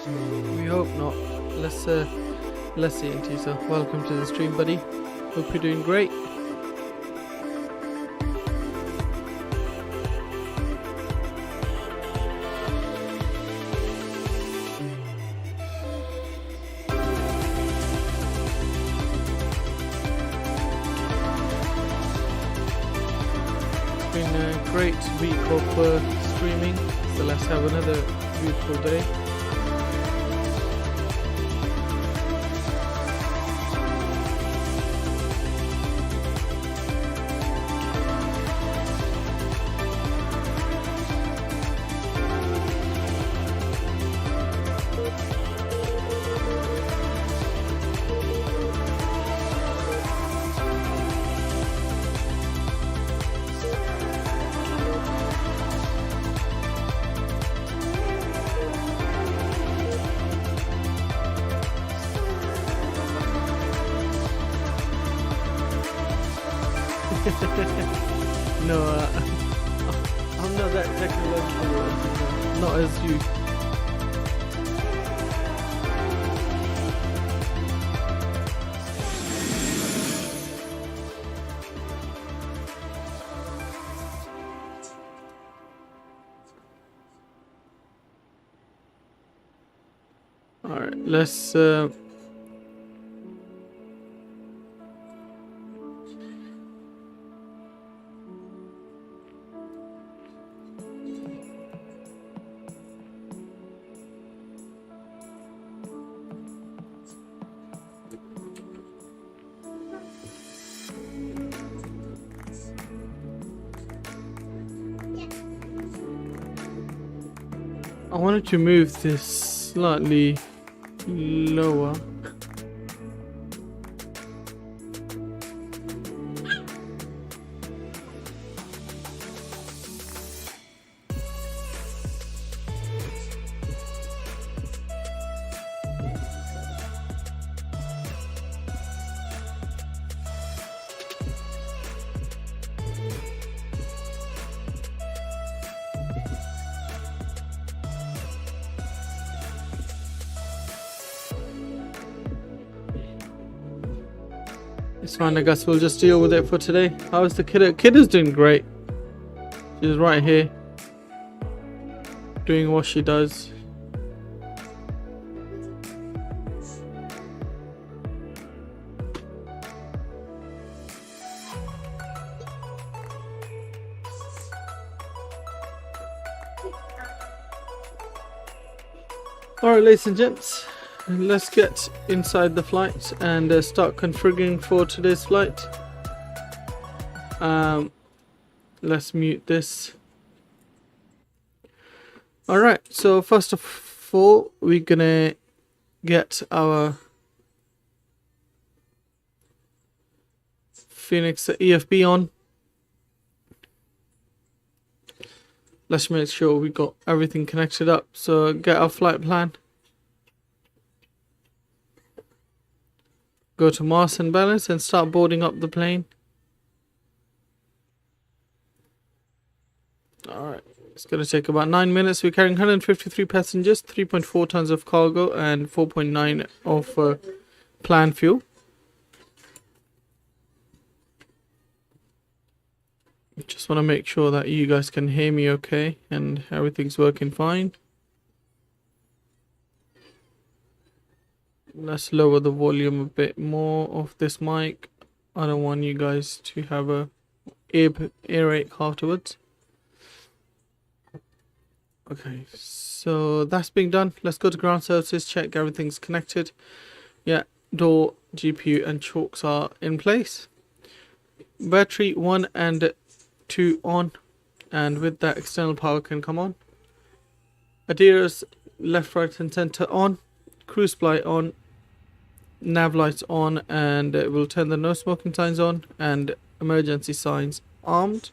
We hope not. Let's see into you, so welcome to the stream, buddy. Hope you're doing great. It's been a great week of streaming, so let's have another beautiful day. No, I'm not that technological, not as you. All right, let's. I wanted to move this slightly lower. It's fine, I guess we'll just deal with it for today. How's the kid? Kid is doing great. She's right here, doing what she does. Alright, ladies and gents, let's get inside the flight and start configuring for today's flight. Let's mute this. Alright, so first of all, we're gonna get our Fenix EFB on. Let's make sure we got everything connected up. So get our flight plan. Go to mass and balance and start boarding up the plane. Alright, it's going to take about 9 minutes. We're carrying 153 passengers, 3.4 tons of cargo and 4.9 of planned fuel. Just want to make sure that you guys can hear me okay and everything's working fine. Let's lower the volume a bit more of this mic. I don't want you guys to have a earache afterwards. Okay, so that's being done. Let's go to ground services, check everything's connected. Yeah, door, GPU and chokes are in place. Battery 1 and 2 on, and with that external power can come on. ADIRS left, right and center on. Cruise fly on. Nav lights on, and it will turn the no smoking signs on and emergency signs armed.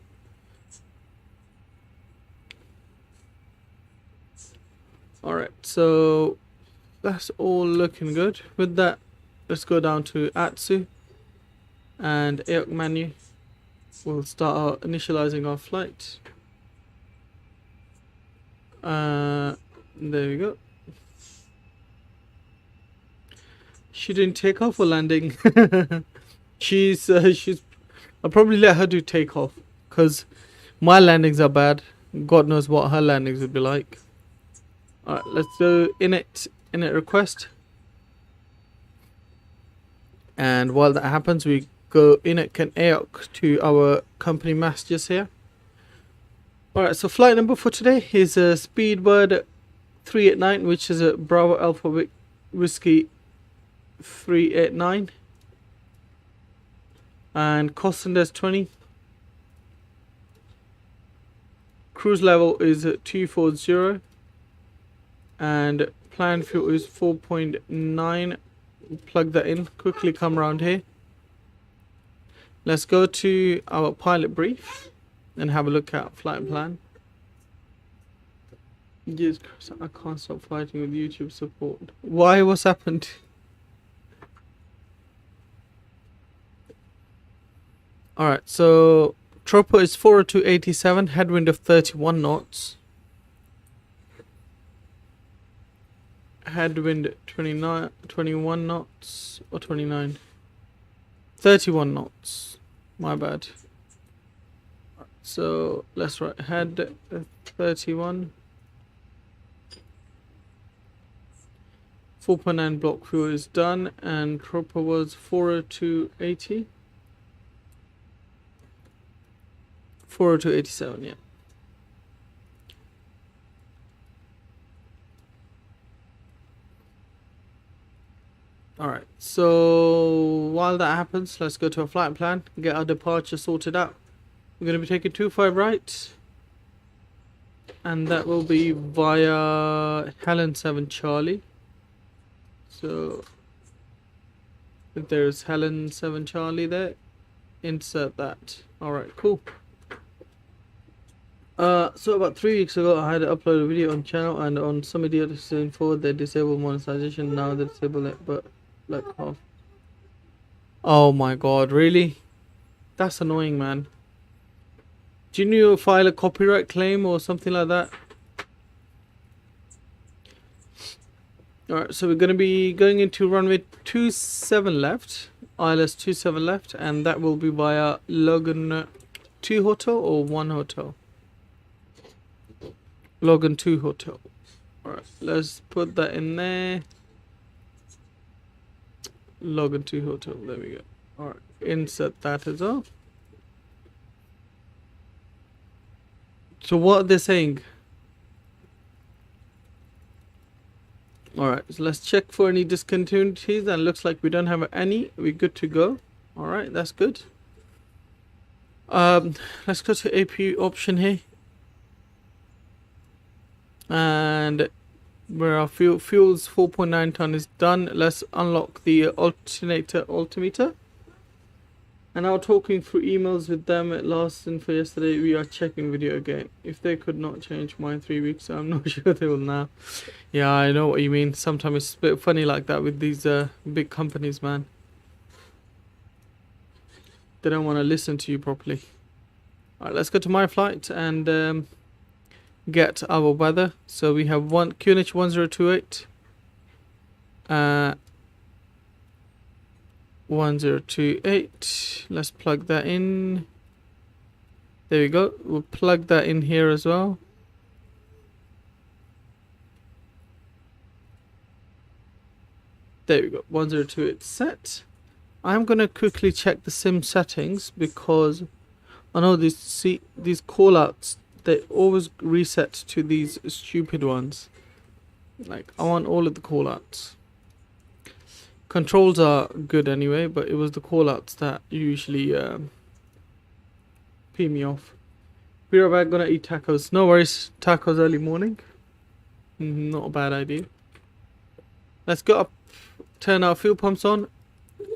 Alright, so that's all looking good. With that, let's go down to ATSU and AOC menu. We'll start initializing our flight. There we go. She didn't take off or landing. she's I'll probably let her do takeoff because my landings are bad. God knows what her landings would be like. Alright, let's do init request. And while that happens, we go init can AOC to our company messages here. Alright, so flight number for today is a Speedbird 389, which is a Bravo Alpha Whiskey 389, and cost index 20. Cruise level is 240, and planned fuel is 4.9. Plug that in. Quickly come around here. Let's go to our pilot brief and have a look at flight plan. Yes, I can't stop fighting with YouTube support. Why? What's happened? Alright, so Tropo is 402.87, headwind of 31 knots. Headwind 21 knots or 29. 31 knots. My bad. So let's write head 31. 4.9 block fuel is done, and Tropo was 402.80. 402.87, yeah. Alright, so while that happens, let's go to our flight plan, get our departure sorted out. We're going to be taking 25 right, and that will be via Helen 7 Charlie. So if there's Helen 7 Charlie there, insert that. Alright, cool. So about 3 weeks ago, I had to upload a video on channel, and on some idiot saying forward they disable monetization. Now they disable it, but like half. Oh my god, really? That's annoying, man. Do you need to file a copyright claim or something like that? Alright, so we're going to be going into runway 27 left, ILS 27 left, and that will be via Logan 2 Hotel or 1 Hotel? Logan 2 Hotel. Alright, let's put that in there. Logan 2 Hotel, there we go. Alright, insert that as well. So what are they saying? Alright, so let's check for any discontinuities, and looks like we don't have any. We're good to go. Alright, that's good. Let's go to APU option here. And where our fuel's 4.9 ton is done, let's unlock the alternator altimeter. And now talking through emails with them at last and for yesterday, we are checking video again. If they could not change mine 3 weeks, I'm not sure they will now. Yeah, I know what you mean. Sometimes it's a bit funny like that with these big companies, man. They don't want to listen to you properly. Alright, let's go to my flight and get our weather. So we have one QNH 1028. 1028. Let's plug that in. There we go. We'll plug that in here as well. There we go. 1028 set. I'm gonna quickly check the sim settings because I know these callouts, they always reset to these stupid ones. Like, I want all of the callouts. Controls are good anyway, but it was the callouts that usually pee me off. We're about gonna eat tacos. No worries, tacos early morning. Not a bad idea. Let's go up, turn our fuel pumps on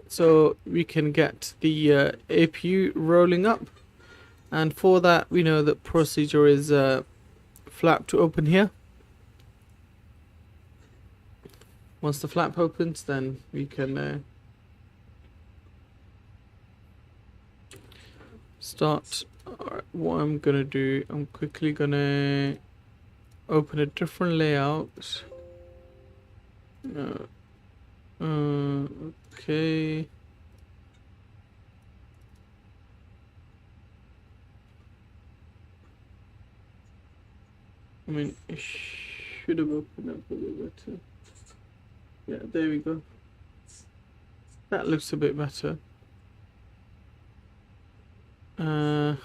so we can get the APU rolling up. And for that, we know the procedure is flap to open here. Once the flap opens, then we can start. Alright, what I'm gonna do, I'm quickly gonna open a different layout. Okay. I mean, it should have opened up a little better. Yeah, there we go. That looks a bit better. Alright,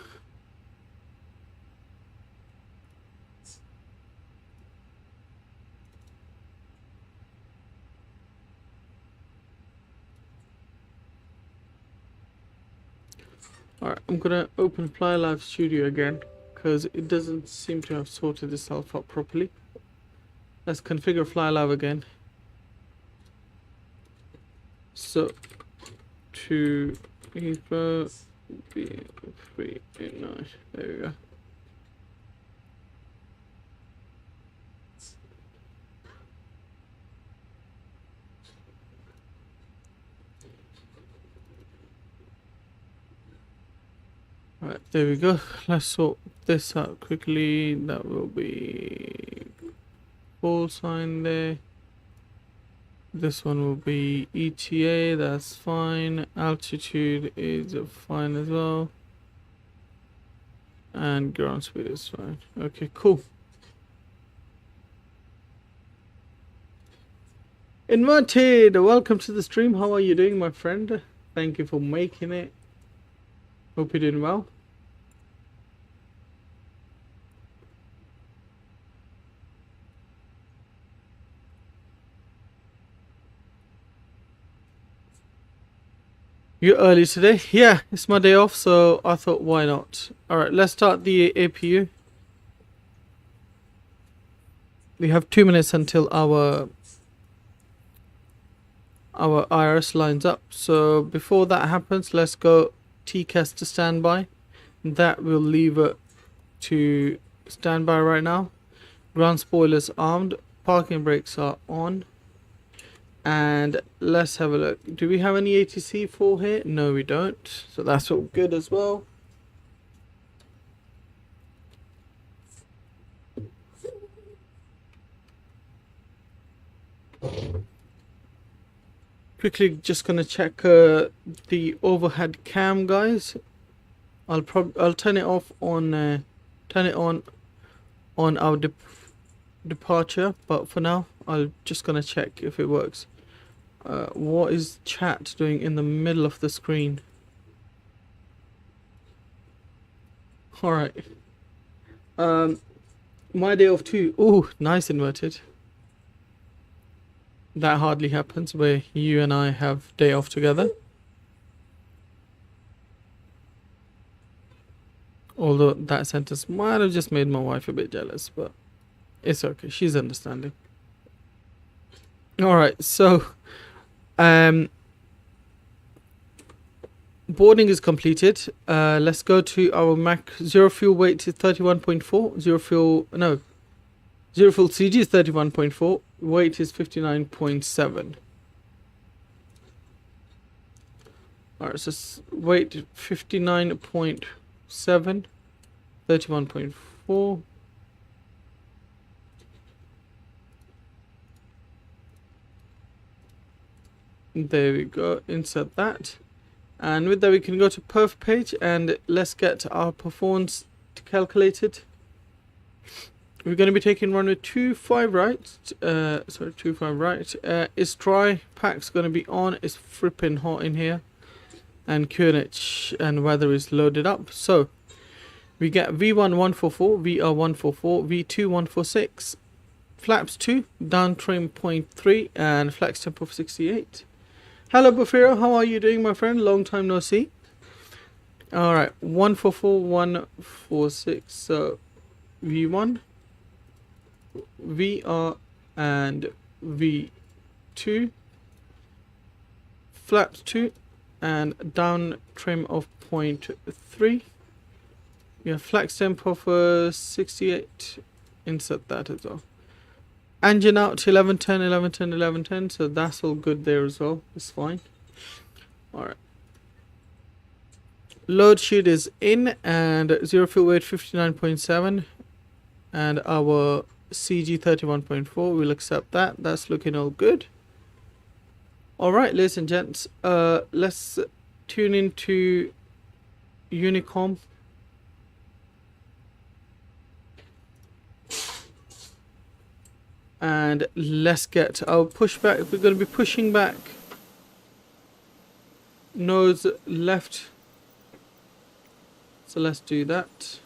I'm gonna open Fly Live Studio again because it doesn't seem to have sorted itself out properly. Let's configure Fly Live again. So, to Heathrow B389. There we go. Right, there we go. Let's sort this out quickly. That will be full sign there. This one will be ETA, that's fine. Altitude is fine as well. And ground speed is fine. Okay, cool. Inverted, welcome to the stream. How are you doing, my friend? Thank you for making it. Hope you're doing well. You're early today? Yeah, it's my day off, so I thought, why not? Alright, let's start the APU. We have 2 minutes until our IRS lines up. So before that happens, let's go TCAS to standby. That will leave it to standby right now. Ground spoilers armed. Parking brakes are on. And let's have a look. Do we have any ATC for here? No, we don't. So that's all good as well. Quickly, just gonna check the overhead cam, guys. I'll turn it off on, turn it on our departure. But for now, I'm just gonna check if it works. What is chat doing in the middle of the screen? Alright. My day off too. Ooh, nice inverted. That hardly happens where you and I have day off together. Although that sentence might have just made my wife a bit jealous, but it's okay. She's understanding. Alright, so boarding is completed. Let's go to our Mac. Zero fuel weight is 31.4. Zero fuel CG is 31.4. Weight is 59.7. Alright, so weight 59.7, 31.4. There we go, insert that. And with that we can go to perf page and let's get our performance calculated. We're going to be taking runway 25 right. 25 right. Is dry, pack's going to be on. It's fripping hot in here. And QNH and weather is loaded up. So we get V1 144, VR 144, V2 146, flaps 2, down trim 0.3, and flex temp of 68. Hello Bufiro, how are you doing, my friend? Long time no see. Alright, 144, 146. So V1, VR, and V2, flaps 2, and down trim of 0.3. We have flex temp of 68. Insert that as well. Engine out 1110, 1110, 1110. So that's all good there as well. It's fine. Alright. Load sheet is in and zero fuel weight 59.7. And our CG 31.4. We'll accept that. That's looking all good. Alright, ladies and gents. Let's tune into Unicom. And let's get our pushback. If we're going to be pushing back nose left, so let's do that.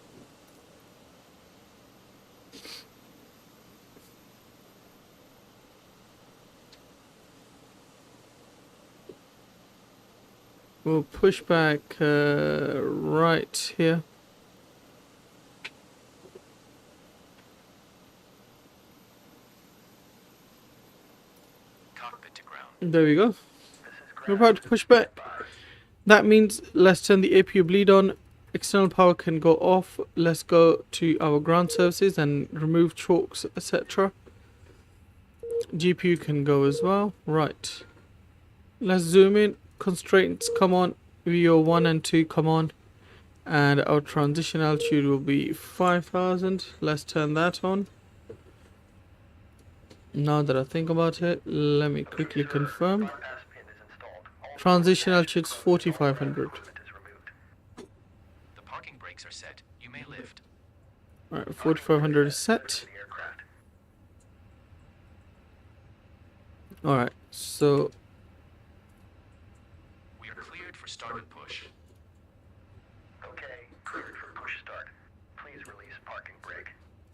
We'll push back right here. There we go. We're about to push back. That means let's turn the APU bleed on. External power can go off. Let's go to our ground services and remove chalks, etc. GPU can go as well. Right. Let's zoom in. Constraints come on. VO 1 and 2 come on. And our transition altitude will be 5000. Let's turn that on. Now that I think about it, let me quickly confirm. Transition altitude is 4500. The parking brakes are set. You may lift. Alright, 4500 is set. Alright, so We are cleared for start and push. Okay, cleared for push start. Please release parking brake.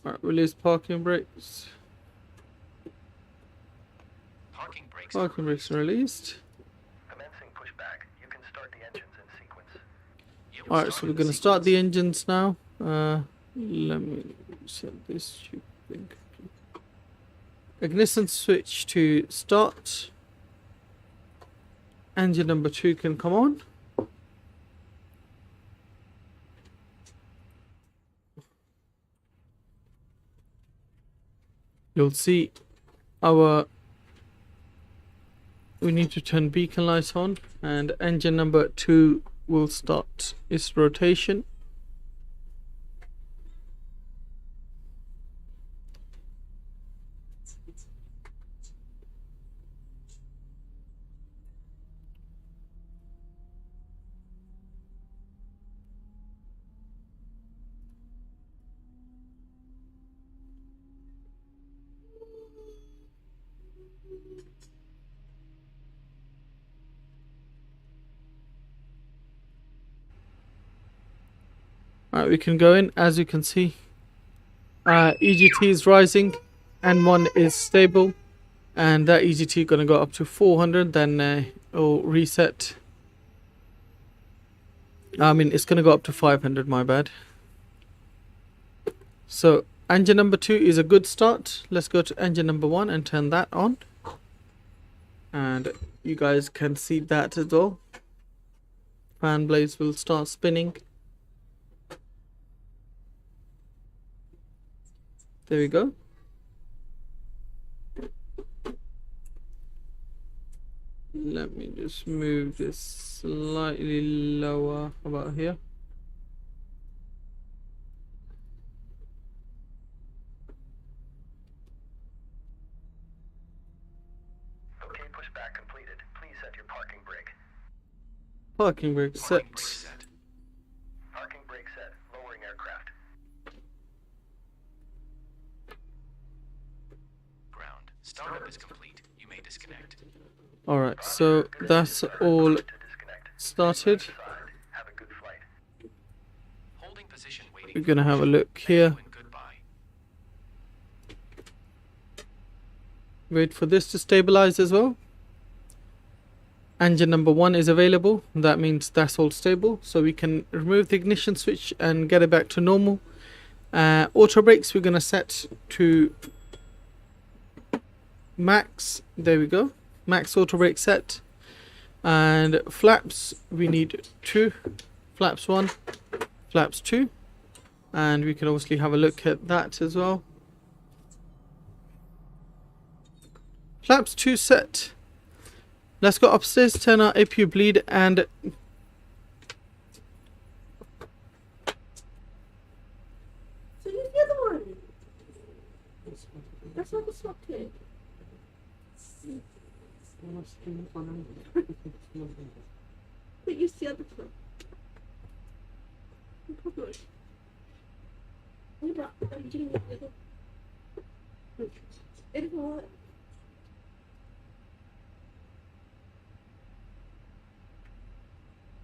alright, release parking brakes. Parking brakes Parking brakes released. Commencing pushback. You can start the engines in sequence. Alright, so we're gonna start the engines now. Let me set this stupid thing. Ignition switch to start. Engine number 2 can come on. You'll see we need to turn beacon lights on, and engine number 2 will start its rotation. Alright, we can go in. As you can see, EGT is rising, N1 is stable, and that EGT gonna go up to 400, then it'll reset. I mean, it's gonna go up to 500, my bad. So engine number 2 is a good start. Let's go to engine number 1 and turn that on, and you guys can see that as well. Fan blades will start spinning. There we go. Let me just move this slightly lower, about here. Okay, pushback completed. Please set your parking brake. Parking brake Parking brake set. set. Parking brake set. Lowering aircraft. Ground. Startup is complete. You may disconnect. Alright, so that's all To disconnect. started. Side. Have a good flight. Holding position waiting. We're for gonna have a push. look Thank here. you and goodbye. Wait for this to stabilize as well. Engine number 1 is available. That means that's all stable. So we can remove the ignition switch and get it back to normal. Auto brakes we're gonna set to max. There we go. Max auto brake set. And flaps, we need 2. Flaps 1, flaps 2. And we can obviously have a look at that as well. Flaps 2 set. Let's go upstairs, turn our APU bleed, and So use the other one. That's not the swap kit. But use the other one. Probably. What about I'm doing the other? It will.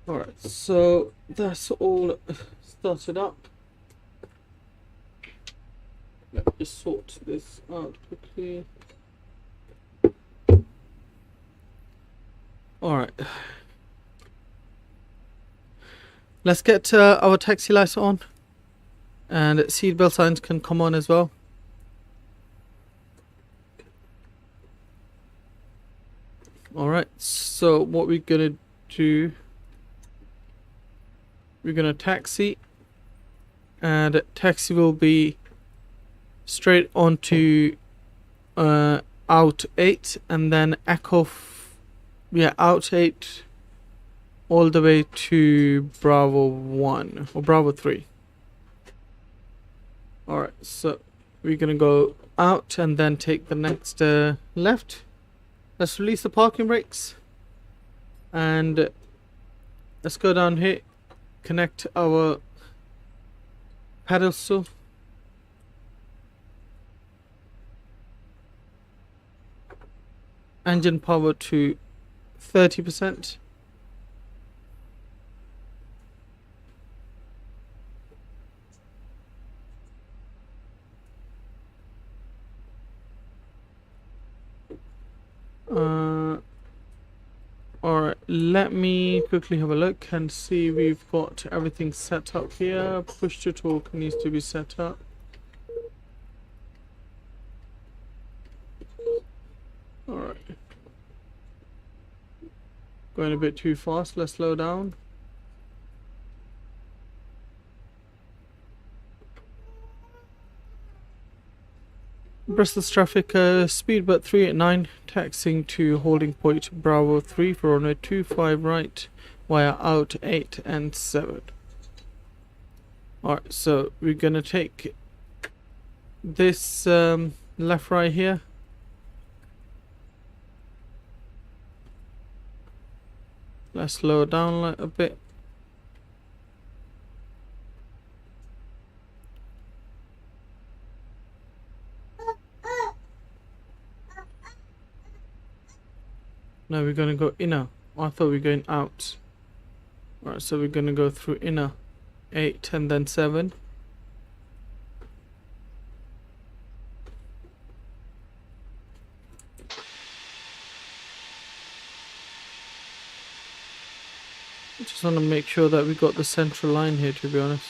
alright, so that's all started up. Let me just sort this out quickly. Alright. Let's get our taxi lights on, and seatbelt signs can come on as well. Alright, so what we're gonna do, we're gonna taxi, and taxi will be straight onto out 8, and then echo out 8 all the way to Bravo 1 or Bravo 3. Alright, so we're gonna go out and then take the next left. Let's release the parking brakes, and let's go down here, connect our pedestal. Engine power to 30%. Alright, let me quickly have a look and see we've got everything set up here. Push to talk needs to be set up. Alright. Going a bit too fast, let's slow down. Bristol's traffic, speed but 389, taxiing to holding point Bravo 3 for runway 25 right via out 8 and 7. Alright, so we're gonna take this left right here. Let's slow it down a bit. Now we're gonna go inner. I thought we were going out. Alright, so we're gonna go through inner 8 and then 7. Just want to make sure that we got the central line here, to be honest.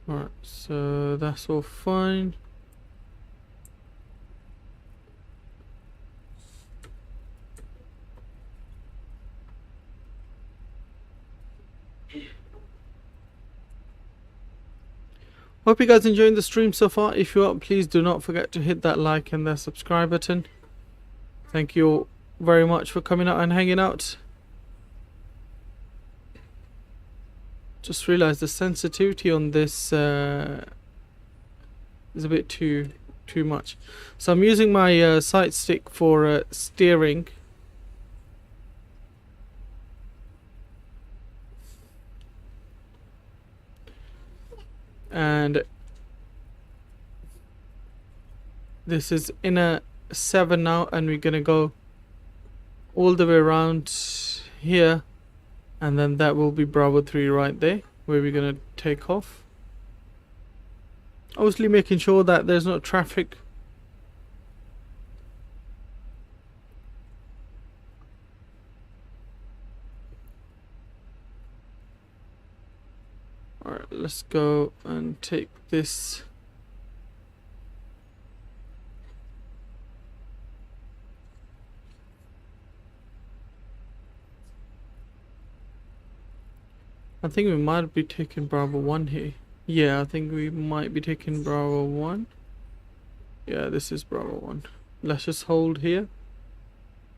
Alright, so that's all fine. Hope you guys enjoying the stream so far. If you are, please do not forget to hit that like and the subscribe button. Thank you all very much for coming out and hanging out. Just realized the sensitivity on this is a bit too much. So I'm using my sight stick for steering. And this is in a 7 now, and we're gonna go all the way around here, and then that will be Bravo 3 right there where we're gonna take off. Obviously making sure that there's no traffic. Alright, let's go and take this. I think we might be taking Bravo 1 here. Yeah, I think we might be taking Bravo 1. Yeah, this is Bravo 1. Let's just hold here.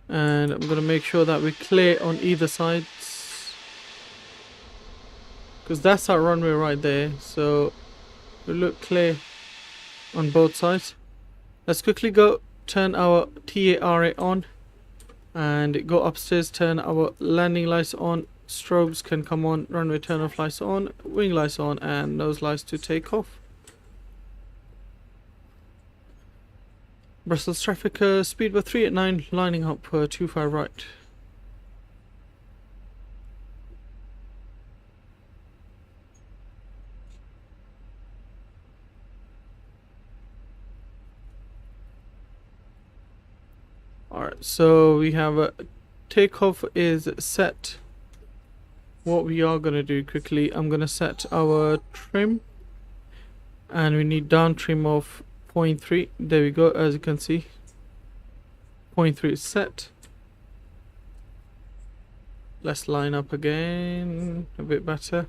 And I'm going to make sure that we're clear on either side. Because that's our runway right there. So we look clear on both sides. Let's quickly go turn our TARA on. And go upstairs, turn our landing lights on. Strobes can come on, runway turn off lights on, wing lights on, and nose lights to take off. Brussels traffic, speed by 389, lining up 25 right. Alright, so we have a takeoff is set. What we are going to do quickly, I'm going to set our trim, and we need down trim of 0.3. There we go, as you can see 0.3 is set. Let's line up again a bit better.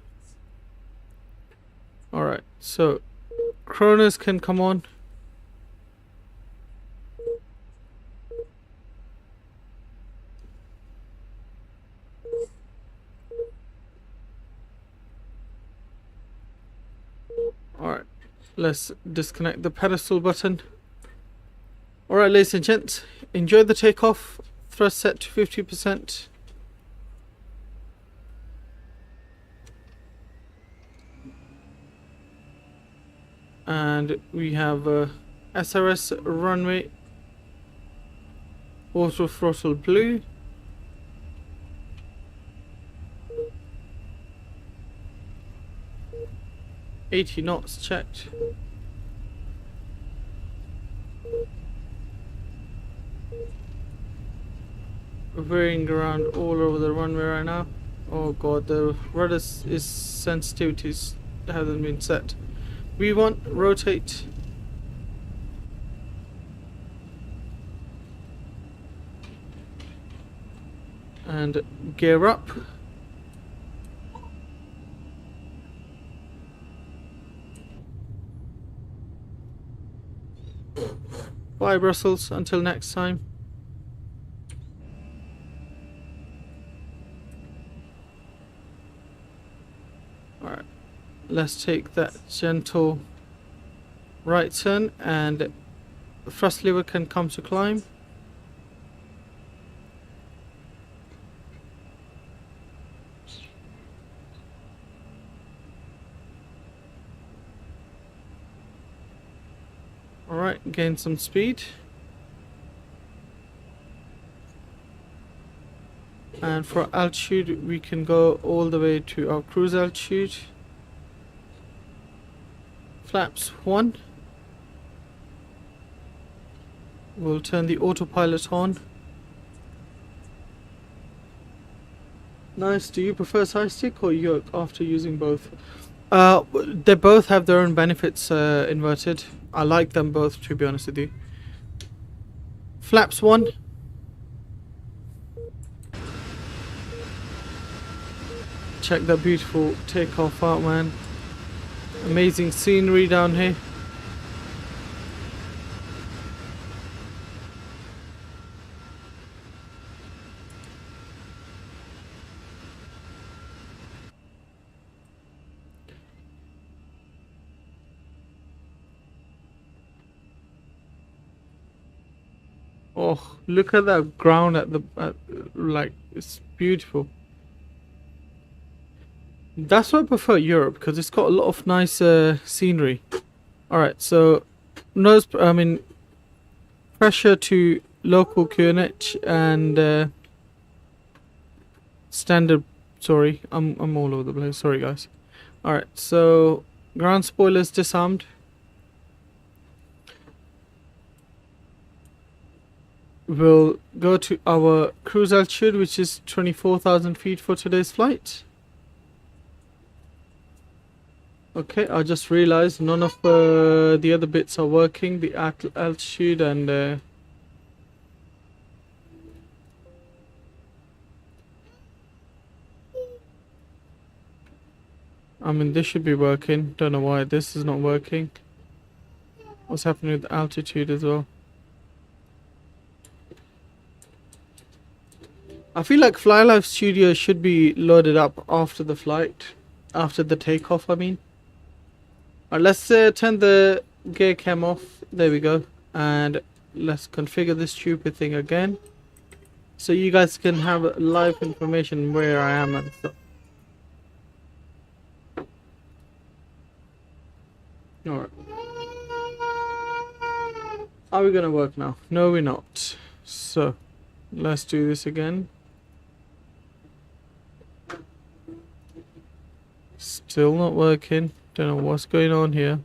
Alright, so chronos can come on. Alright, let's disconnect the pedestal button. Alright, ladies and gents, enjoy the takeoff. Thrust set to 50%. And we have SRS runway, auto throttle blue. $80 knots checked. Veering around all over the runway right now. Oh god, the rudder is sensitivity hasn't been set. V1, rotate. And gear up. Bye Brussels, until next time. Alright, let's take that gentle right turn, and the thrust lever can come to climb. Alright, gain some speed. And for altitude, we can go all the way to our cruise altitude. Flaps 1. We'll turn the autopilot on. Nice. Do you prefer side stick or yoke after using both? They both have their own benefits, inverted. I like them both, to be honest with you. Flaps 1. Check that beautiful takeoff out, man. Amazing scenery down here. Oh, look at that ground like, it's beautiful. That's why I prefer Europe, because it's got a lot of nice scenery. Alright, so pressure to local QNH and standard. Sorry, I'm all over the place. Sorry, guys. Alright, so ground spoilers disarmed. We'll go to our cruise altitude, which is 24,000 feet for today's flight. Okay, I just realized none of the other bits are working. The altitude and this should be working. Don't know why this is not working. What's happening with the altitude as well? I feel like FlyLife Studio should be loaded up after the flight, after the takeoff, I mean. Alright, let's turn the gear cam off. There we go. And let's configure this stupid thing again, so you guys can have live information where I am and stuff. Alright. Are we gonna work now? No, we're not. So, let's do this again. Still not working. Don't know what's going on here.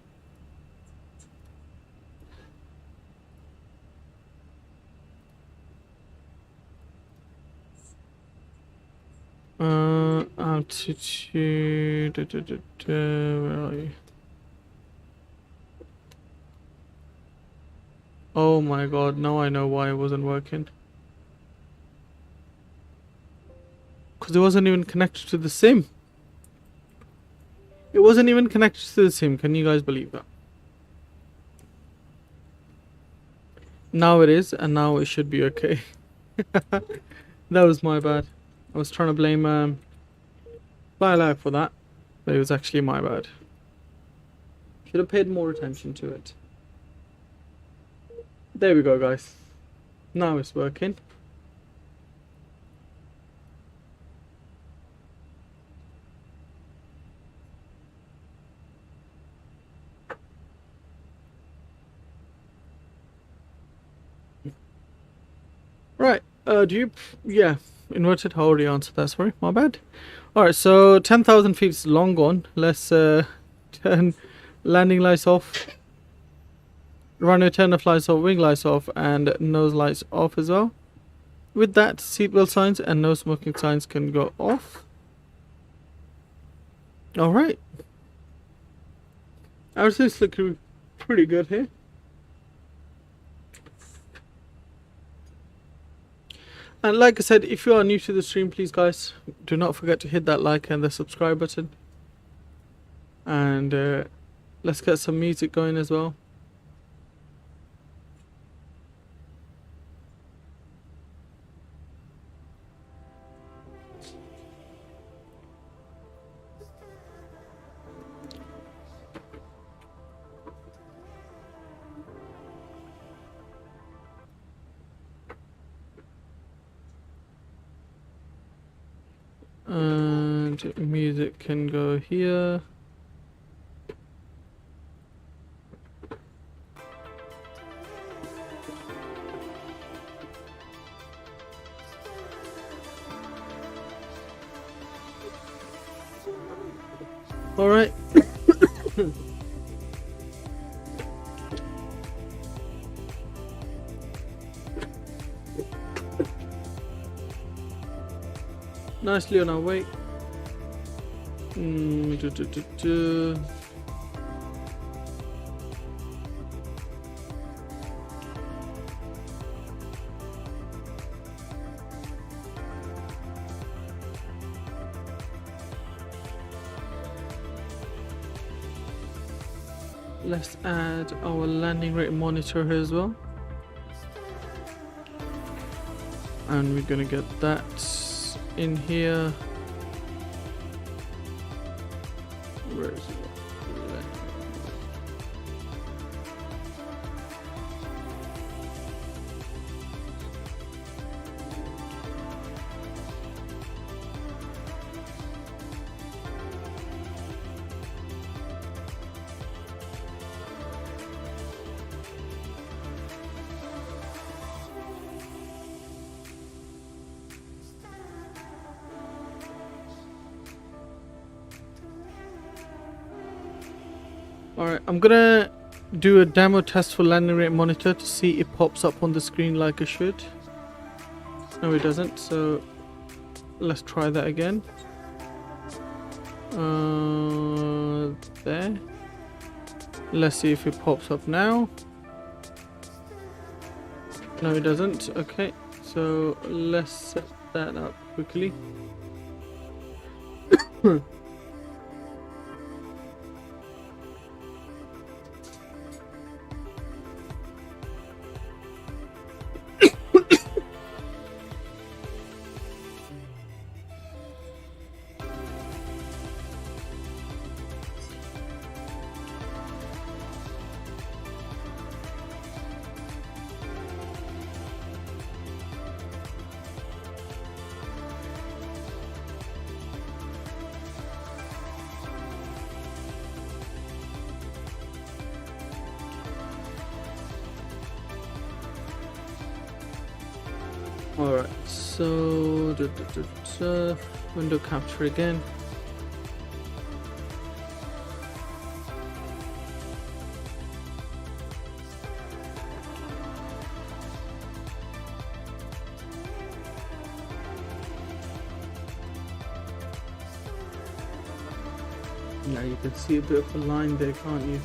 Altitude. Where are you? Oh my god, now I know why it wasn't working. Because it wasn't even connected to the SIM. It wasn't even connected to the SIM. Can you guys believe that? Now it is, and now it should be okay. That was my bad. I was trying to blame FlyLife for that, but it was actually my bad. Should have paid more attention to it. There we go, guys. Now it's working. Right, yeah, inverted, I already answered that, sorry, my bad. Alright, so 10,000 feet is long gone. Let's turn landing lights off, runway turner lights off, wing lights off, and nose lights off as well. With that, seatbelt signs and no smoking signs can go off. Alright. Everything's looking pretty good here. And like I said, if you are new to the stream, please guys, do not forget to hit that like and the subscribe button. And let's get some music going as well. And music can go here. All right. nicely on our way. Let's add our landing rate monitor here as well. And we're gonna get that in here. Where is it? Alright, I'm gonna do a demo test for landing rate monitor to see it pops up on the screen like it should. No, it doesn't, so let's try that again. There. Let's see if it pops up now. No, it doesn't. Okay, so let's set that up quickly. Alright, so window capture again. Now you can see a bit of a line there, can't you?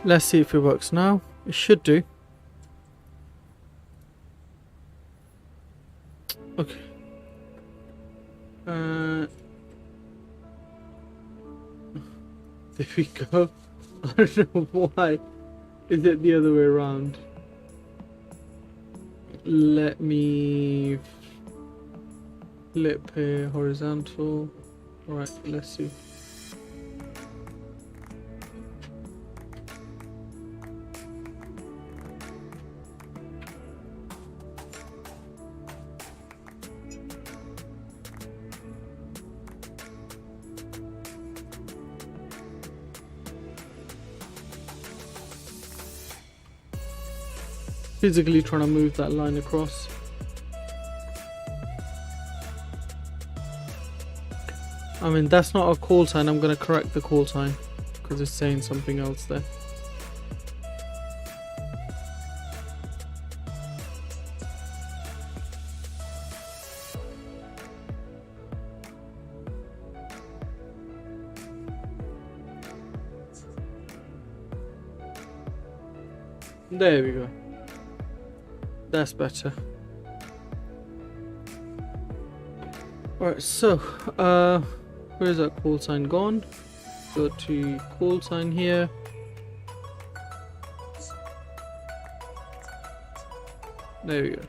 Let's see if it works now. It should do. Okay. There we go. I don't know why. Is it the other way around? Let me flip here horizontal. Alright, let's see. Physically trying to move that line across. I mean, that's not a call sign. I'm going to correct the call sign because it's saying something else there. There we go. That's better. Alright, so where's that call sign gone? Go to call sign here. There we go.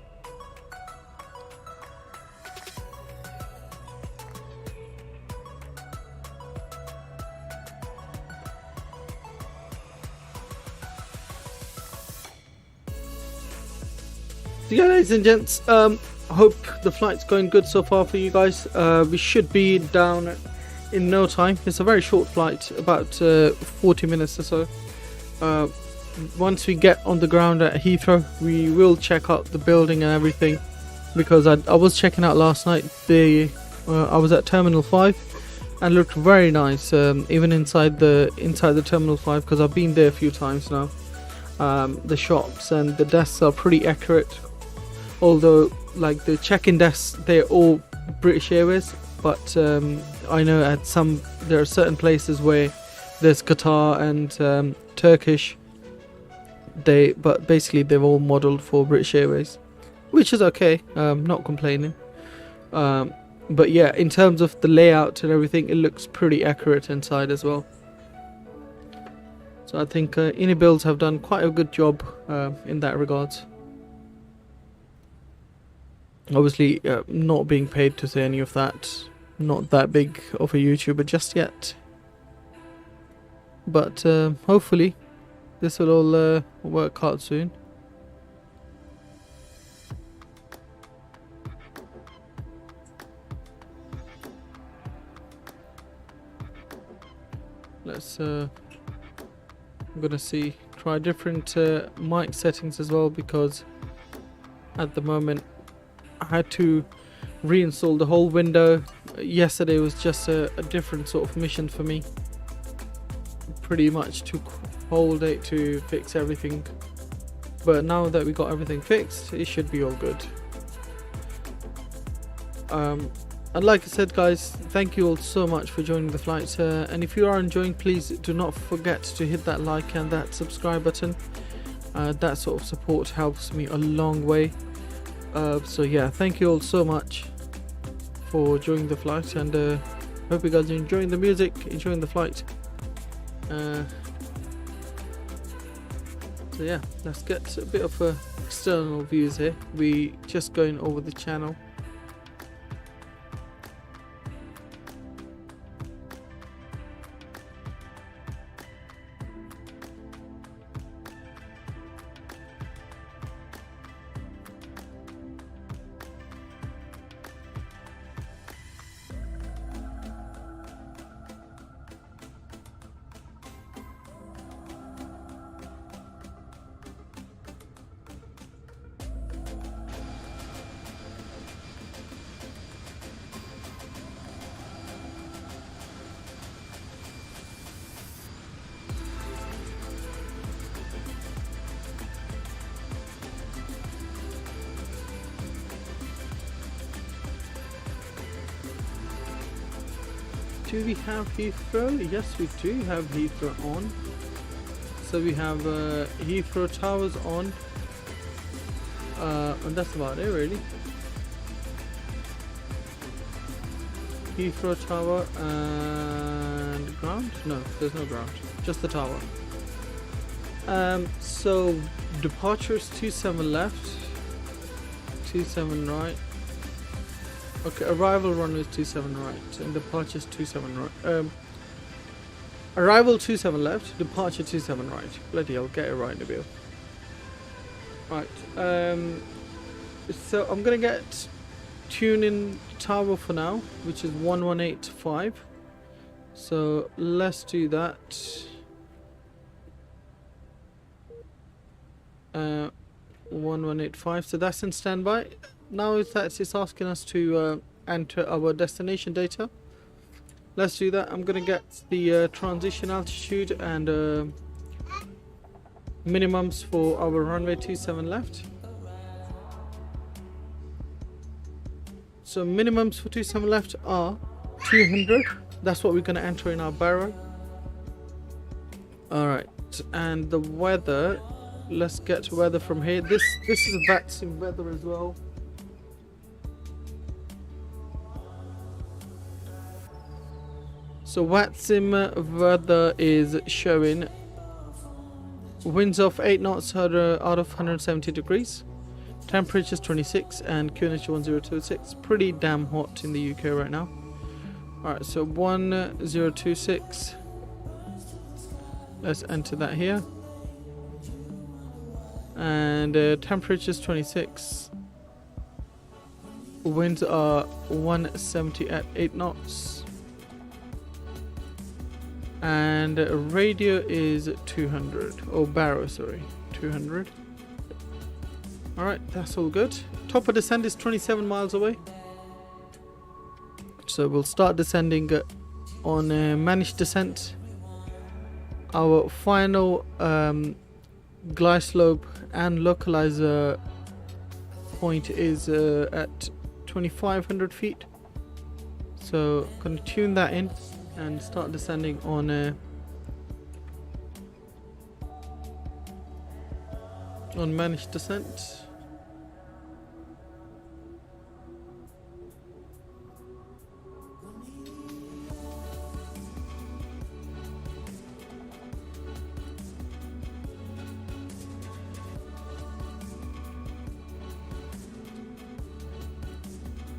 So yeah, ladies and gents, I hope the flight's going good so far for you guys. We should be down in no time. It's a very short flight, about 40 minutes or so. Once we get on the ground at Heathrow, we will check out the building and everything. because I was checking out last night. I was at Terminal 5 and looked very nice, even inside the Terminal 5, because I've been there a few times now. The shops and the desks are pretty accurate, although like the check-in desks, they're all British Airways, but I know there are certain places where there's Qatar and Turkish, but basically they're all modeled for British Airways, which is okay. Not complaining. But yeah, in terms of the layout and everything, it looks pretty accurate inside as well. So I think iniBuilds have done quite a good job in that regards. Obviously, not being paid to say any of that. Not that big of a YouTuber just yet. But hopefully, this will all work out soon. Let's I'm gonna try different mic settings as well, because at the moment I had to reinstall the whole window. Yesterday was just a different sort of mission for me. Pretty much took whole day to fix everything, but now that we got everything fixed, it should be all good. And like I said, guys, thank you all so much for joining the flight, and if you are enjoying, please do not forget to hit that like and that subscribe button. That sort of support helps me a long way. So yeah, thank you all so much for joining the flight, and hope you guys are enjoying the music, enjoying the flight. So yeah, let's get a bit of external views here. We just going over the channel. Do we have Heathrow? Yes, we do have Heathrow on. So we have Heathrow Towers on, and that's about it really. Heathrow Tower and ground? No, there's no ground, just the tower. So departures 27 left, 27 right. Okay, arrival runway is 27 right, and departure is 27 right. Arrival 27 left, departure 27 right. Bloody hell, get it right, Nabil. Right, so I'm gonna get tune in tower for now, which is 1185. So let's do that. 1185. So that's in standby. Now it's asking us to enter our destination data. Let's do that. I'm gonna get the transition altitude and minimums for our runway 27 left. So minimums for 27 left are 200. That's what we're gonna enter in our barrel. Alright, and the weather, let's get weather from here. This is vaccine weather as well. So Watsim weather is showing winds of 8 knots out of 170 degrees, temperatures 26, and QNH 1026. Pretty damn hot in the UK right now. Alright, so 1026. Let's enter that here. And temperatures 26. Winds are 170 at 8 knots. And radio is 200, or barrow, sorry, 200. Alright, that's all good. proper descent is 27 miles away. So we'll start descending on a managed descent. Our final glide slope and localizer point is at 2,500 feet. So gonna tune that in and start descending on managed descent.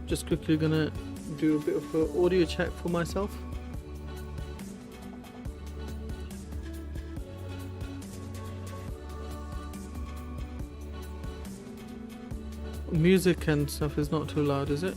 Just quickly gonna do a bit of an audio check for myself. Music and stuff is not too loud, is it?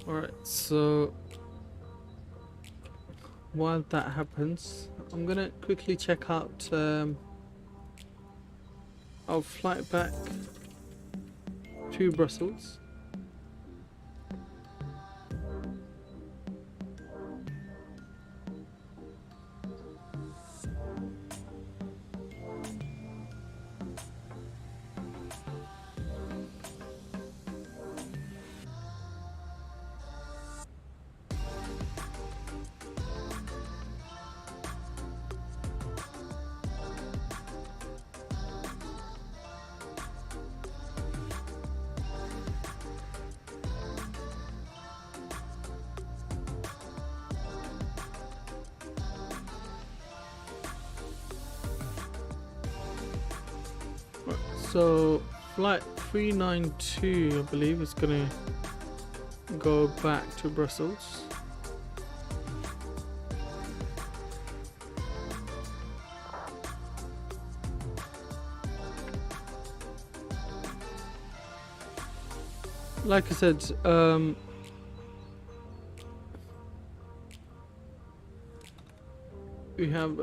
Alright, so while that happens, I'm gonna quickly check out our flight back to Brussels. So flight 392, I believe, is gonna go back to Brussels. Like I said, we have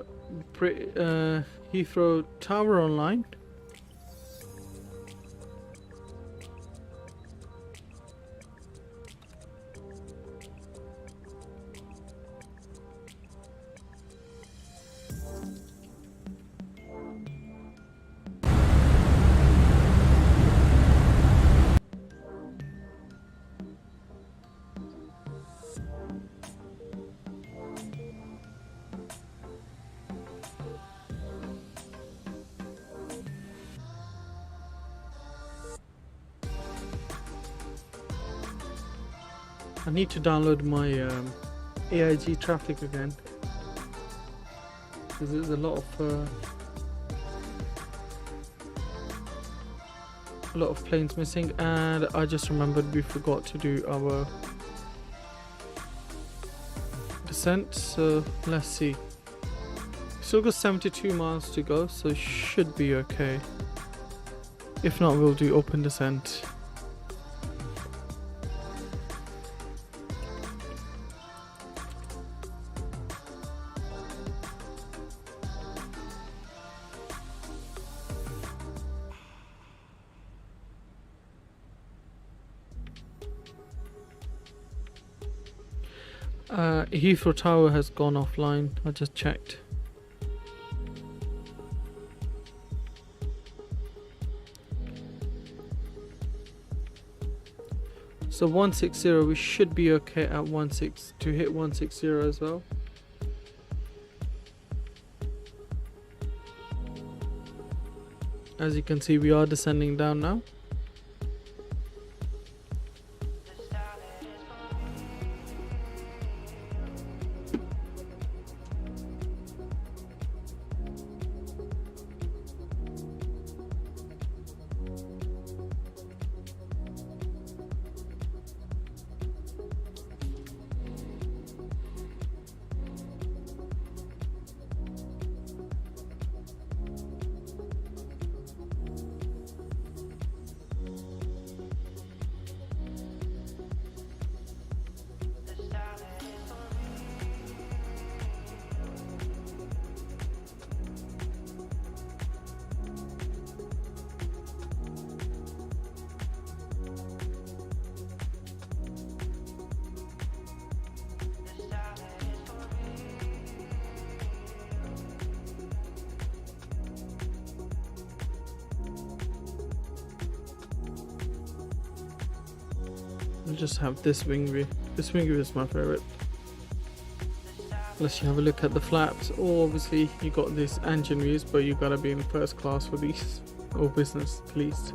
Heathrow Tower online. I need to download my AIG traffic again, because there's a lot of planes missing, and I just remembered we forgot to do our descent. So let's see. Still got 72 miles to go, so should be okay. If not, we'll do open descent. Heathrow Tower has gone offline. I just checked. So 160, we should be okay at 16 to hit 160 as well. As you can see, we are descending down now. I'll just have this wing view. This wing view is my favorite. Unless you have a look at the flaps, or obviously you got this engine views, but you gotta be in first class for these, or business at least.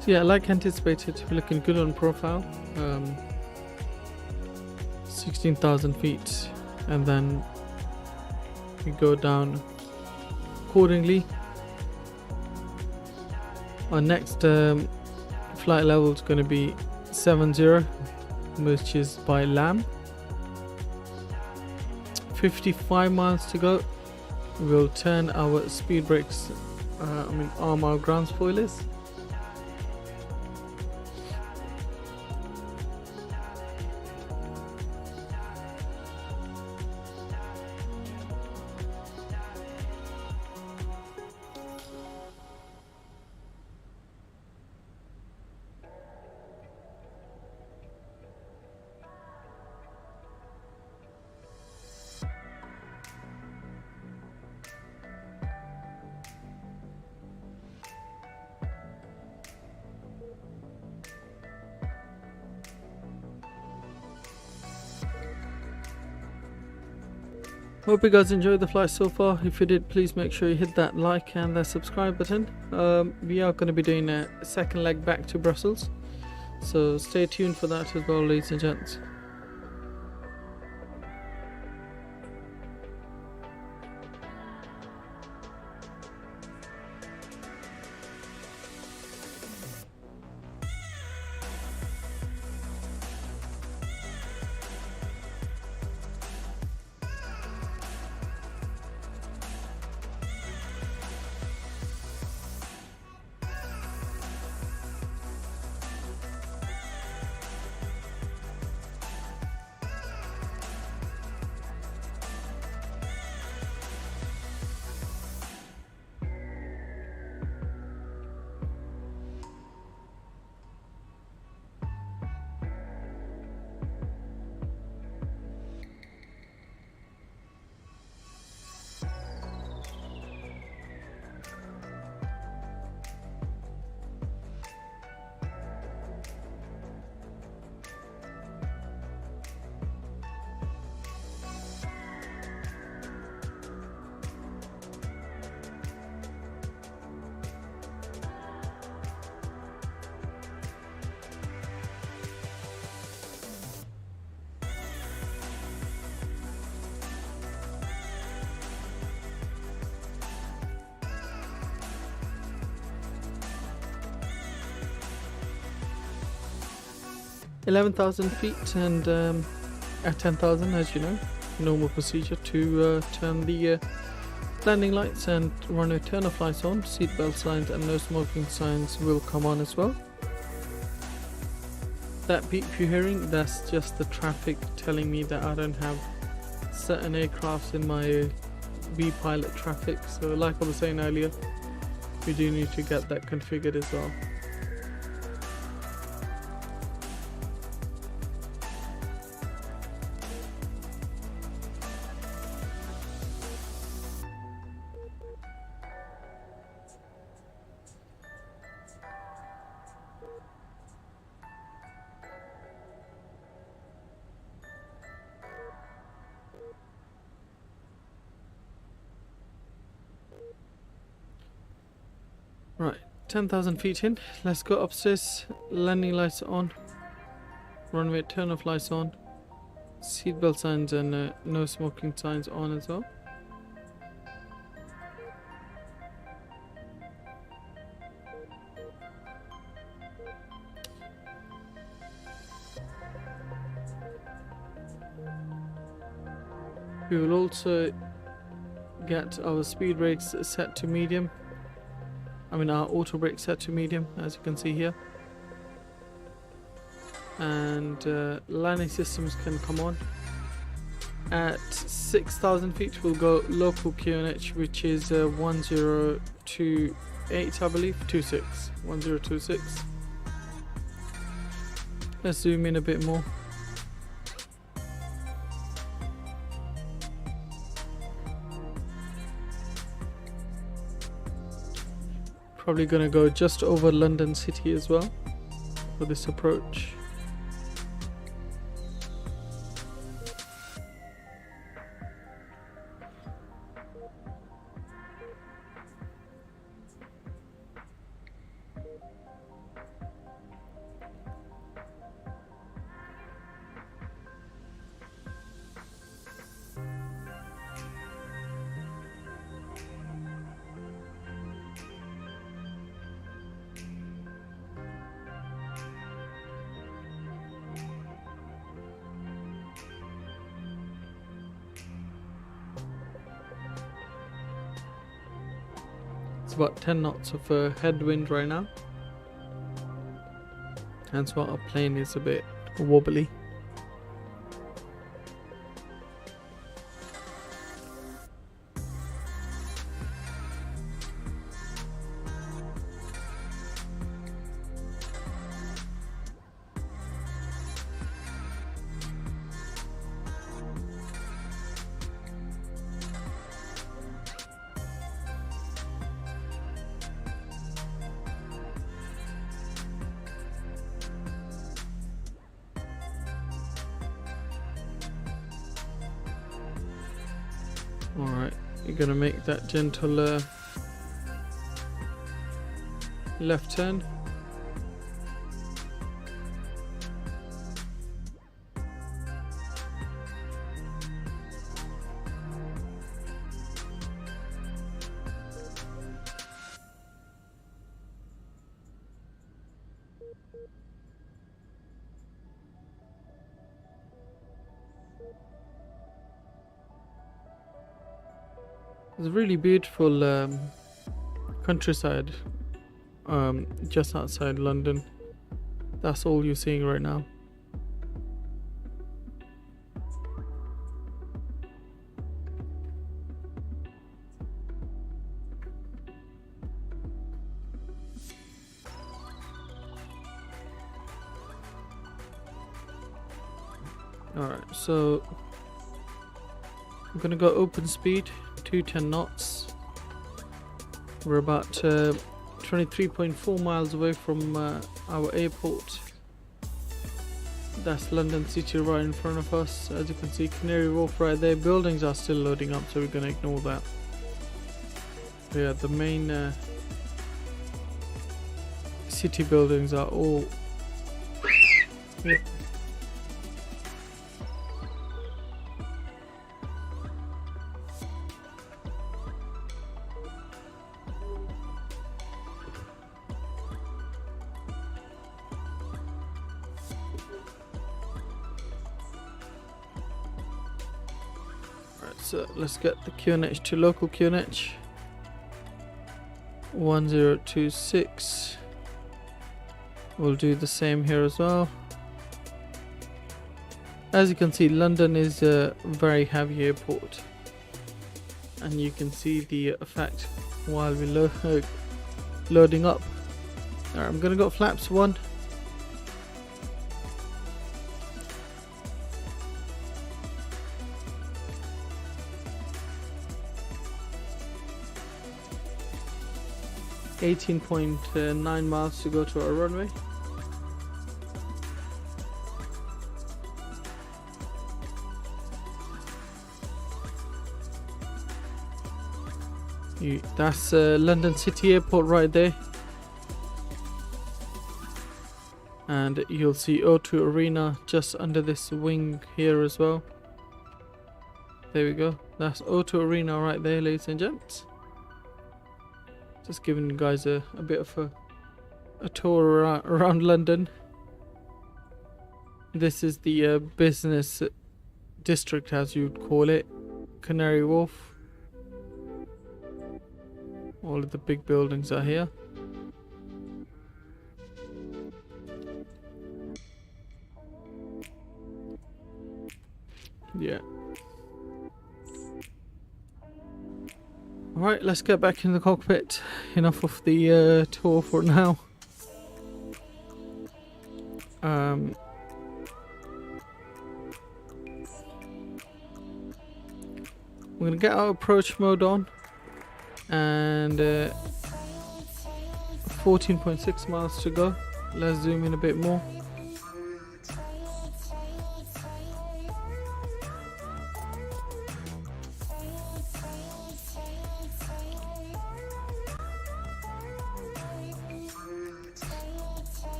So yeah, like anticipated, we're looking good on profile. 16,000 feet, and then we go down accordingly. Our next flight level is going to be 70, which is by LAM. 55 miles to go. We'll turn our speed brakes, arm our ground spoilers. Hope you guys enjoyed the flight so far. If you did, please make sure you hit that like and the subscribe button. We are going to be doing a second leg back to Brussels, so stay tuned for that as well, ladies and gents. 11,000 feet and at 10,000, as you know, normal procedure to turn the landing lights and runway turn off lights on. Seatbelt signs and no smoking signs will come on as well. That beep you're hearing, that's just the traffic telling me that I don't have certain aircrafts in my V-pilot traffic. So like I was saying earlier, we do need to get that configured as well. Right, 10,000 feet in. Let's go upstairs. Landing lights on. Runway turn off lights on. Seatbelt signs and no smoking signs on as well. We will also get our speed brakes set to medium. Our auto brake set to medium, as you can see here. And landing systems can come on. At 6,000 feet we'll go local QNH, which is 1028, I believe, 1026. Let's zoom in a bit more. Probably gonna go just over London City as well for this approach. It's about 10 knots of headwind right now. Hence why our plane is a bit wobbly. Alright, you're gonna make that gentle left turn. It's a really beautiful countryside just outside London. That's all you're seeing right now. Alright, so I'm gonna go open speed, 210 knots. We're about 23.4 miles away from our airport. That's London City right in front of us. As you can see, Canary Wharf right there. Buildings are still loading up, so we're gonna ignore that. But yeah, the main city buildings are all So let's get the QNH to local QNH 1026. We'll do the same here as well. As you can see, London is a very heavy airport, and you can see the effect while we're loading up. Alright, I'm gonna go flaps 1. .9 miles to go to our runway. That's London City Airport right there, and you'll see O2 Arena just under this wing here as well. There we go, that's O2 Arena right there, ladies and gents. Just giving you guys a bit of a tour around London. This is the business district, as you'd call it, Canary Wharf. All of the big buildings are here. Yeah. Alright, let's get back in the cockpit. Enough of the tour for now. We're gonna get our approach mode on, and 14.6 miles to go. Let's zoom in a bit more.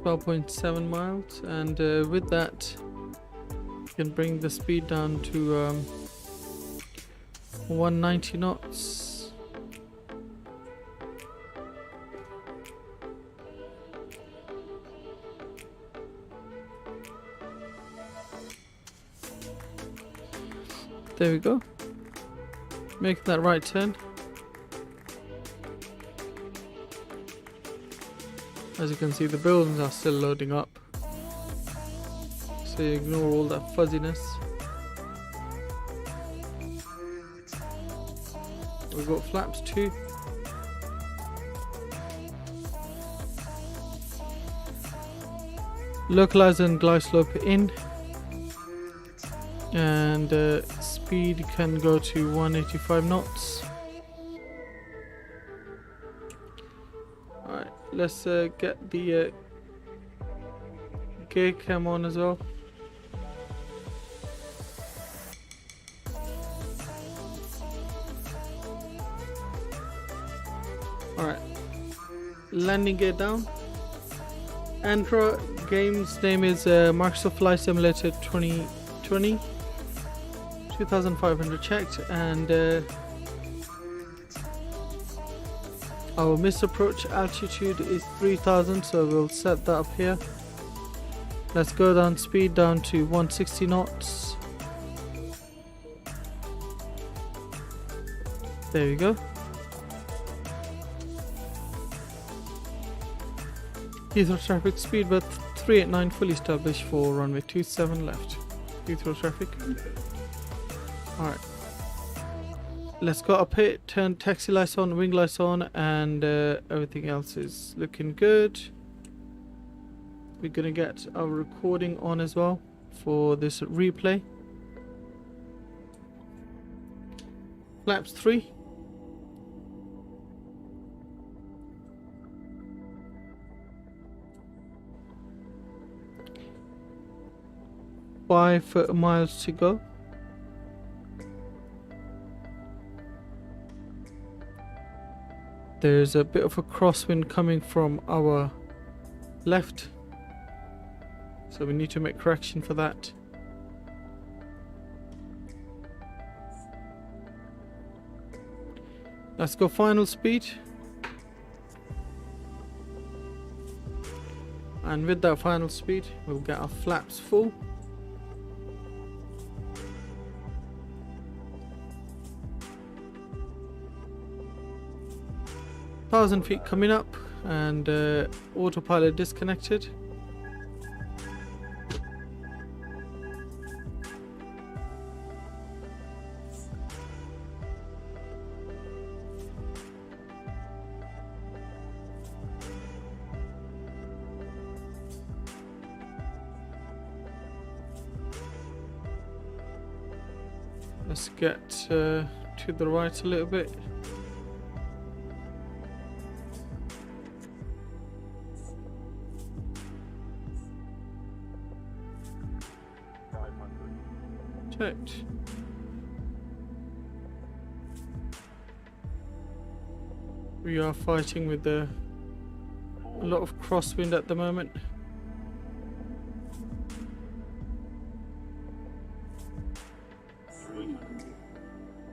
.7 miles, and with that you can bring the speed down to 190 knots. There we go, making that right turn. As you can see, the buildings are still loading up, so ignore all that fuzziness. We've got flaps 2. Localizer and glide slope in, and speed can go to 185 knots. Alright, let's get the gear cam on as well. Alright, landing gear down. Android game's name is Microsoft Flight Simulator 2020. 2500 checked, and our missed approach altitude is 3000, so we'll set that up here. Let's go down speed down to 160 knots. There we go. Heathrow traffic speed but 389 fully established for runway 27 left. Heathrow traffic. Alright. Let's go up here, turn taxi lights on, wing lights on, and everything else is looking good. We're gonna get our recording on as well for this replay. Flaps 3. Five miles to go. There's a bit of a crosswind coming from our left, So we need to make correction for that. Let's go final speed. And with that final speed, we'll get our flaps full. Thousand feet coming up, and autopilot disconnected. Let's get to the right a little bit. Checked. We are fighting with a lot of crosswind at the moment.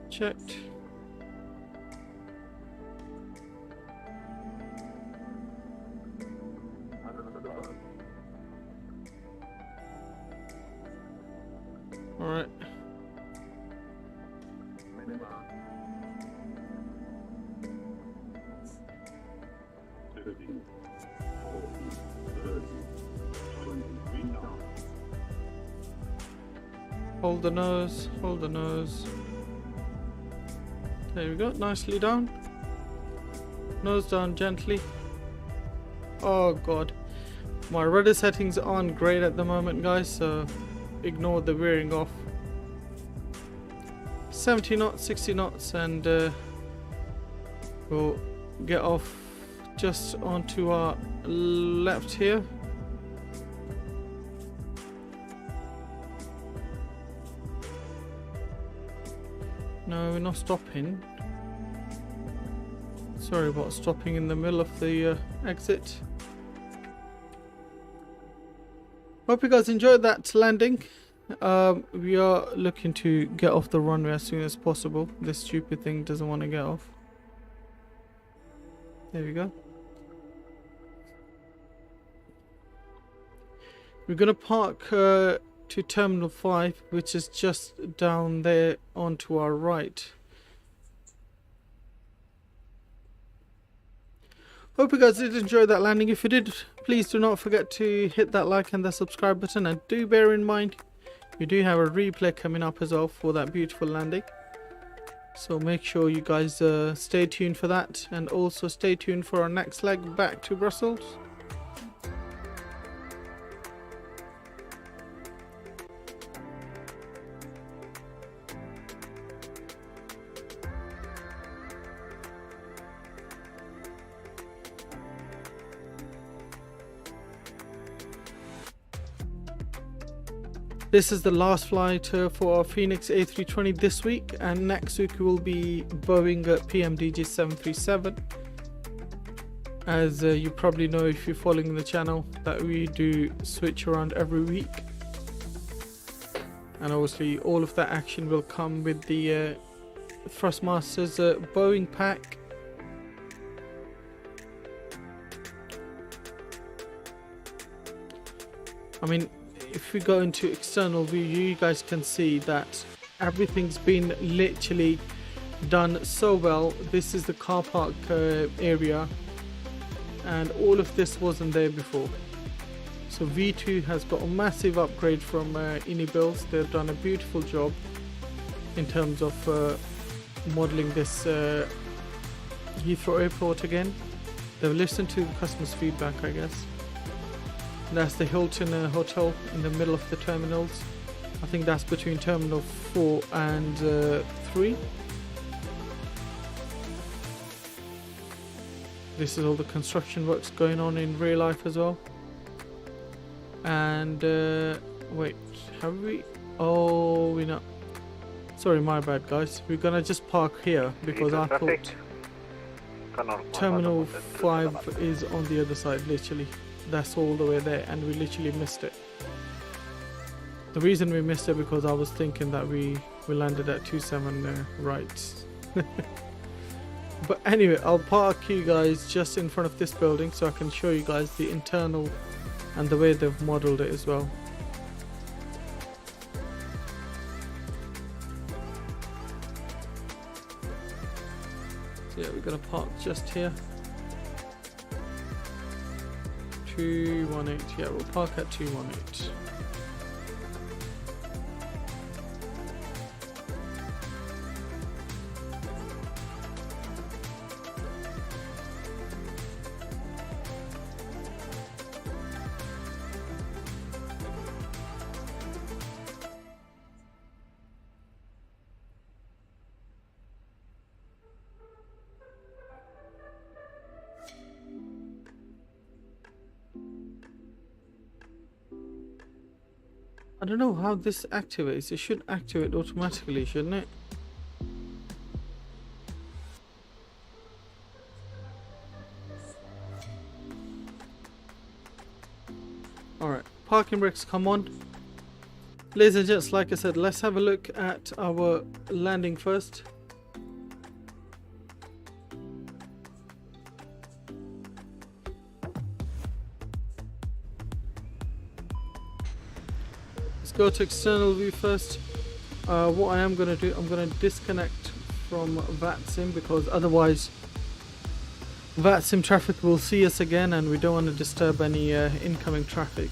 Checked. All right. Hold the nose, hold the nose. There we go, nicely down. Nose down gently. Oh god. My rudder settings aren't great at the moment, guys, so ignore the veering off. 70 knots, 60 knots, and we'll get off just onto our left here. No, we're not stopping. Sorry about stopping in the middle of the exit. Hope you guys enjoyed that landing. We are looking to get off the runway as soon as possible. This stupid thing doesn't want to get off. There we go. We're gonna park to Terminal 5, which is just down there onto our right. Hope you guys did enjoy that landing. If you did, please do not forget to hit that like and the subscribe button, and do bear in mind we do have a replay coming up as well for that beautiful landing, so make sure you guys stay tuned for that, and also stay tuned for our next leg back to Brussels. This is the last flight for our Fenix A320 this week, and next week will be Boeing PMDG 737. As you probably know if you're following the channel, that we do switch around every week, and obviously all of that action will come with the Thrustmasters Boeing pack. I mean, if we go into external view, you guys can see that everything's been literally done so well. This is the car park area, and all of this wasn't there before. So V2 has got a massive upgrade from iniBuilds. They've done a beautiful job in terms of modeling this Heathrow airport again. They've listened to the customers' feedback, I guess. That's the Hilton hotel in the middle of the terminals. I think that's between terminal 4 and 3. This is all the construction works going on in real life as well. And wait, have we? Oh, we not. Sorry, my bad, guys. We're gonna just park here because I thought terminal 5 is on the other side, literally. That's all the way there, and we literally missed it. The reason we missed it because I was thinking that we landed at 27 right. But anyway, I'll park you guys just in front of this building so I can show you guys the internal and the way they've modeled it as well. So yeah, we're gonna park just here. 218, yeah, we'll park at 218. I don't know how this activates. It should activate automatically, shouldn't it? Alright, parking brakes come on. Ladies and gents, like I said, let's have a look at our landing first. Let's go to external view first. What I am going to do, I'm going to disconnect from VATSIM because otherwise VATSIM traffic will see us again and we don't want to disturb any incoming traffic.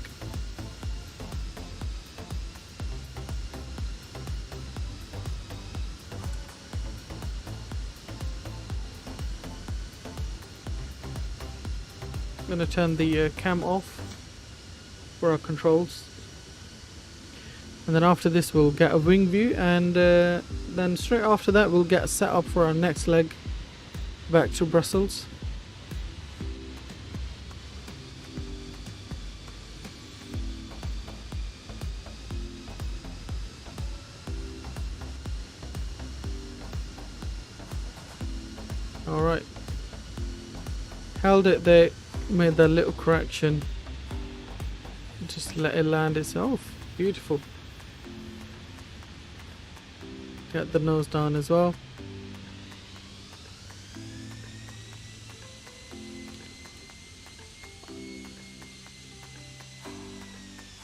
I'm going to turn the cam off for our controls. And then after this we'll get a wing view, and then straight after that we'll get set up for our next leg back to Brussels. Alright, held it there, made that little correction, just let it land itself. Beautiful. Get the nose down as well.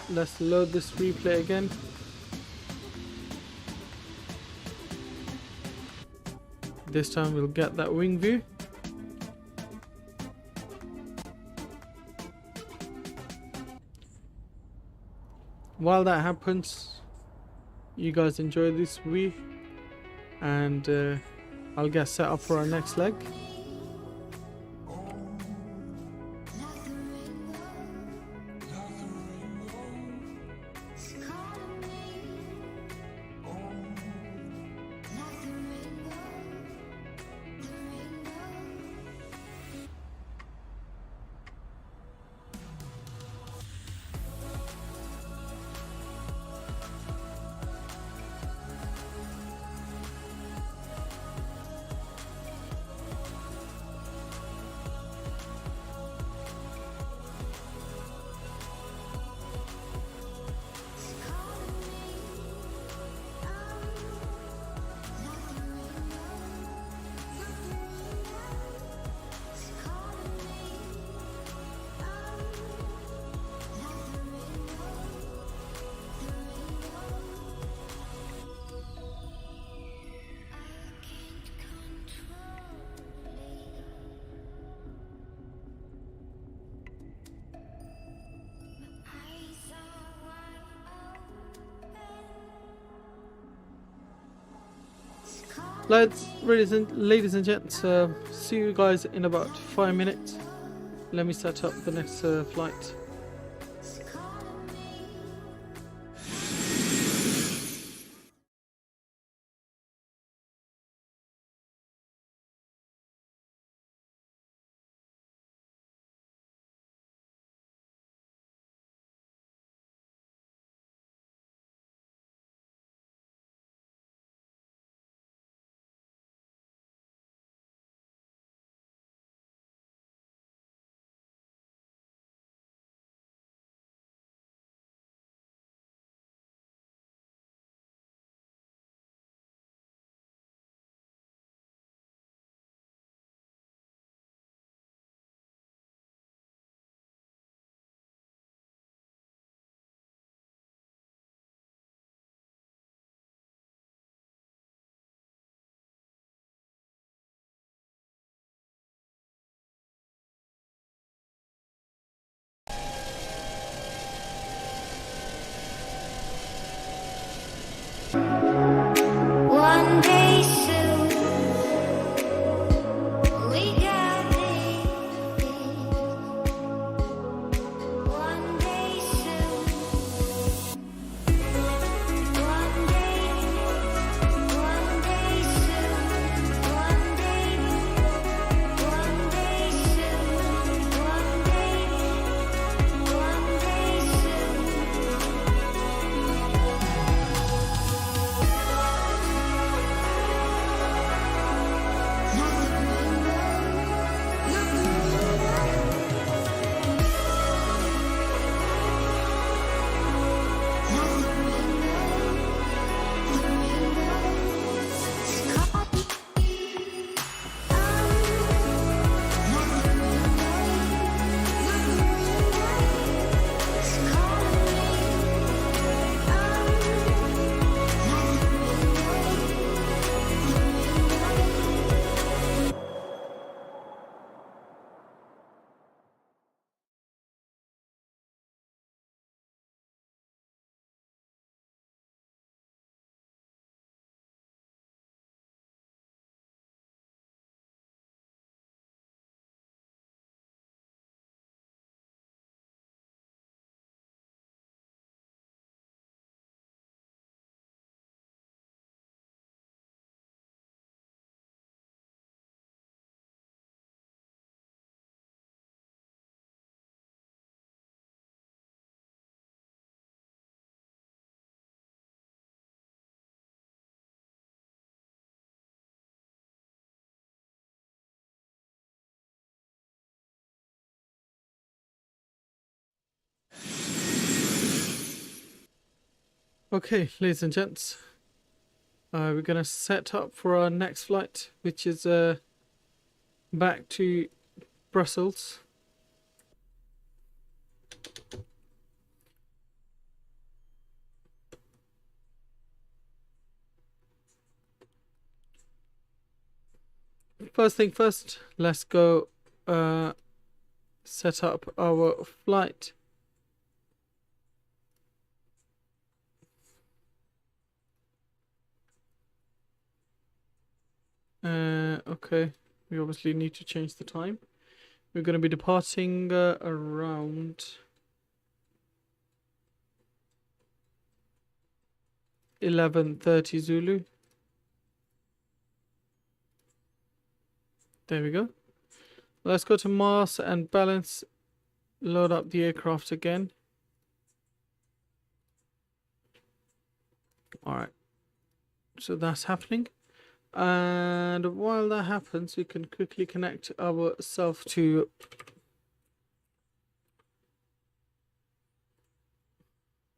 Let's load this replay again. This time we'll get that wing view. While that happens, you guys enjoy this view, and I'll get set up for our next leg. Ladies and gents, see you guys in about 5 minutes. Let me set up the next flight. Okay, ladies and gents, we're gonna set up for our next flight, which is back to Brussels. First thing first, let's go set up our flight. Okay, we obviously need to change the time. We're going to be departing around 11:30 Zulu. There we go. Let's go to Mars and balance, load up the aircraft again. Alright, so that's happening. And while that happens, we can quickly connect ourselves to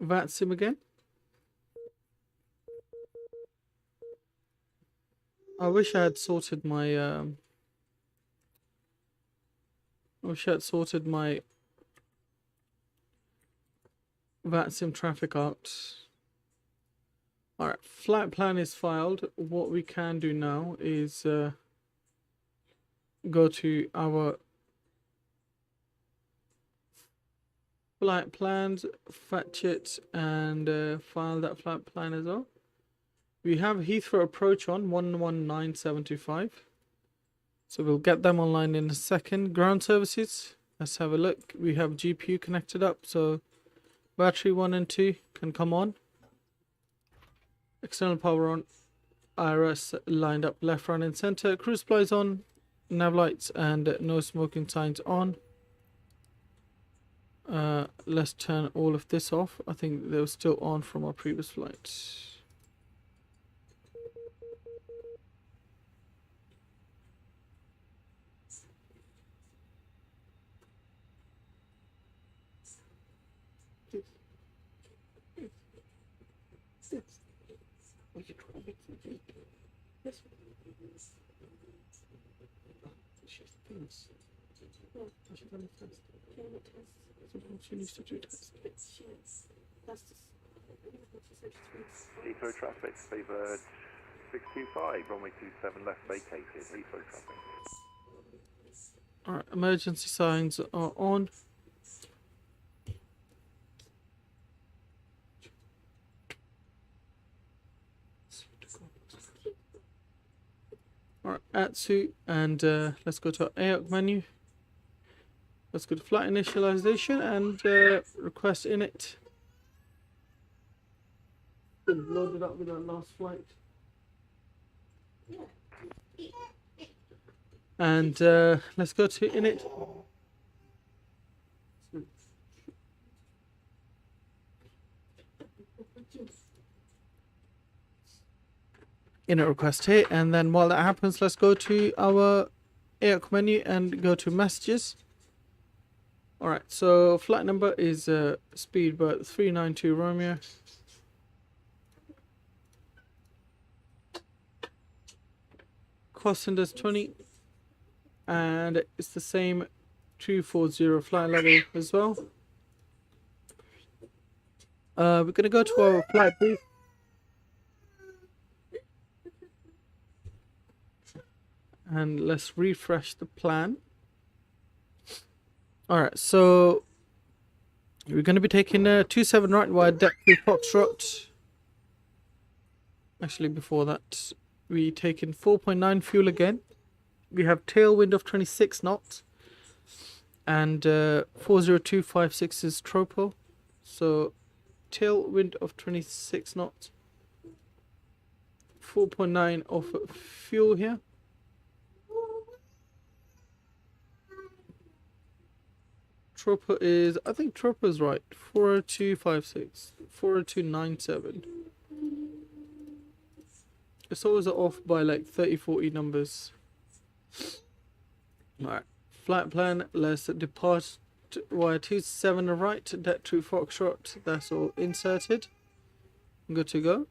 VATSIM again. I wish I had sorted my VATSIM traffic out. Alright, flight plan is filed. What we can do now is go to our flight plans, fetch it, and file that flight plan as well. We have Heathrow approach on 119725. So we'll get them online in a second. Ground services, let's have a look. We have GPU connected up, so battery 1 and 2 can come on. External power on, IRS lined up left, right and center, cruise supplies on, nav lights and no smoking signs on. Let's turn all of this off. I think they were still on from our previous flight. Heathrow traffic, favoured 625, runway 27 left vacated, Heathrow traffic. Alright, emergency signs are on. Alright, ATSU, and let's go to our AOC menu. Let's go to flight initialization and request init. Loaded up with our last flight. And let's go to init. Init request here, and then while that happens, let's go to our AOC menu and go to messages. Alright, so flight number is Speedbird 392 Romeo. Cost index 20, and it's the same 240 flight level as well. We're gonna go to our flight brief. And let's refresh the plan. Alright, so we're going to be taking a 27 right wide deck to Foxtrot. Actually, before that, we taking 4.9 fuel again. We have tailwind of 26 knots. And 40256 is tropo. So tailwind of 26 knots. 4.9 of fuel here. Tropo is, I think Tropo is right. 40256, 40297. It's always off by like 30-40 numbers. Alright, flight plan. Let's depart via 27 right, deck to Foxtrot. That's all inserted. Good to go.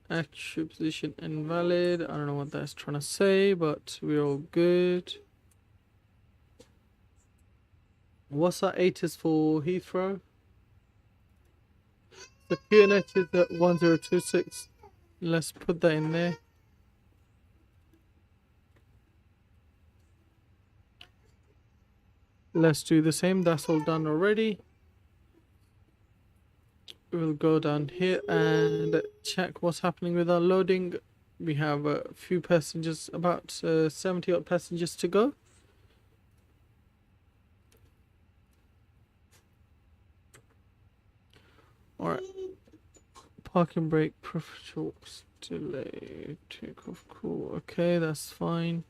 Actual position invalid. I don't know what that's trying to say, but we're all good. What's that 8 is for Heathrow? The QNH is at 1026. Let's put that in there. Let's do the same. That's all done already. We'll go down here and check what's happening with our loading. We have a few passengers, about 70 odd passengers to go. Alright. Parking brake, shorts, delay, takeoff, cool. Okay, that's fine.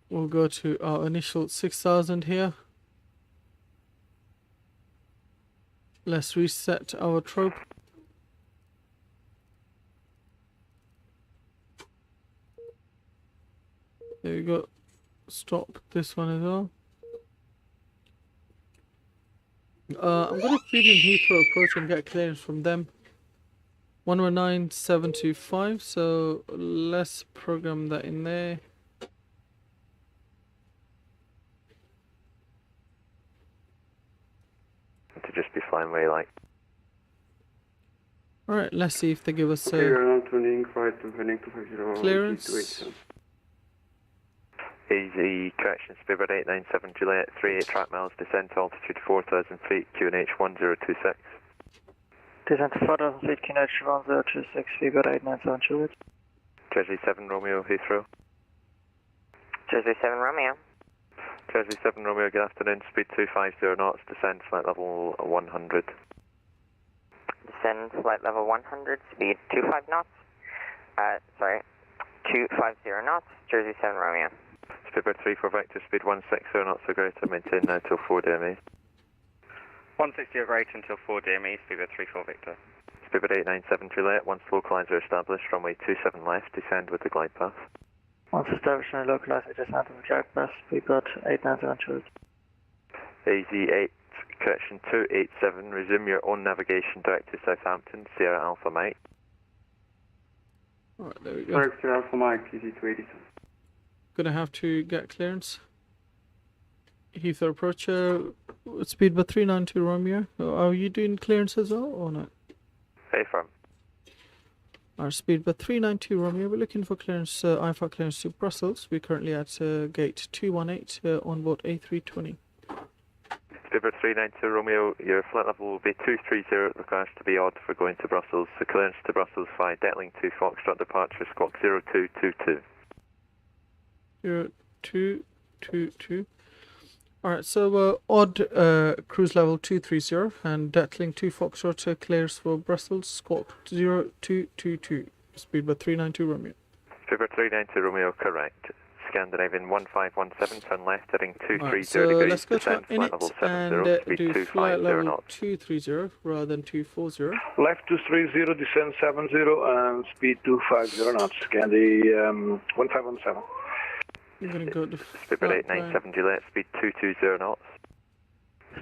We'll go to our initial 6,000 here. Let's reset our trope. There we go. Stop this one as well. I'm gonna feed in Heathrow approach and get clearance from them. 119725. So let's program that in there. To just be flying where you like. Alright, let's see if they give us clearance. Easy, correction, speedbird 897 Juliet, 38 track miles, descent altitude 4,000 feet, QNH 1026. Descent to 4,000 feet, QNH 1026, speedbird 897 Juliet. Jersey 7 Romeo, Heathrow. Jersey 7 Romeo. Jersey 7 Romeo, good afternoon, speed 250 knots, descend flight level 100. Descend flight level 100, speed 25 knots. 250 knots, Jersey 7 Romeo. Speedbird 34 vector, speed 160 knots or greater, maintain now till 4 DME. 160 or greater until 4 DME, speedbird 34 Victor. Speedbird 897 Juliet, once localizer established, runway 27 left, descend with the glide path. Once established and localized, descent with glide path, speedbird 897 Juliet. AZ8, correction 287, resume your own navigation direct to Southampton, Sierra Alpha Mike. Alright, there we go. Correct, Sierra Alpha Mike, TC287. Gonna have to get clearance. Heathrow approach, speed by 392 Romeo. Are you doing clearance as well or not? Hey, firm. Our speed by 392 Romeo. We're looking for clearance, IFR clearance to Brussels. We're currently at gate 218 on board A320. Speedbird 392 Romeo, your flight level will be 230, requires to be odd for going to Brussels. So clearance to Brussels via Detling 2 Foxtrot departure, squawk 0222. 0222. Alright, so odd cruise level 230 and Detling 2 Foxtrot clears for Brussels, squawk 0222. Speed by 392 Romeo. Speedbird 392 Romeo, correct. Scandinavian 1517, turn left, heading 230 Alright, so degrees, let's go to descend flight init level and 70, speed do flight 250 level knots. 230 rather than 240. Left 230, descend 70, and speed 250 knots, Scandi 1517. I'm gonna go to Speedbird 897 Juliet, speed 220 knots.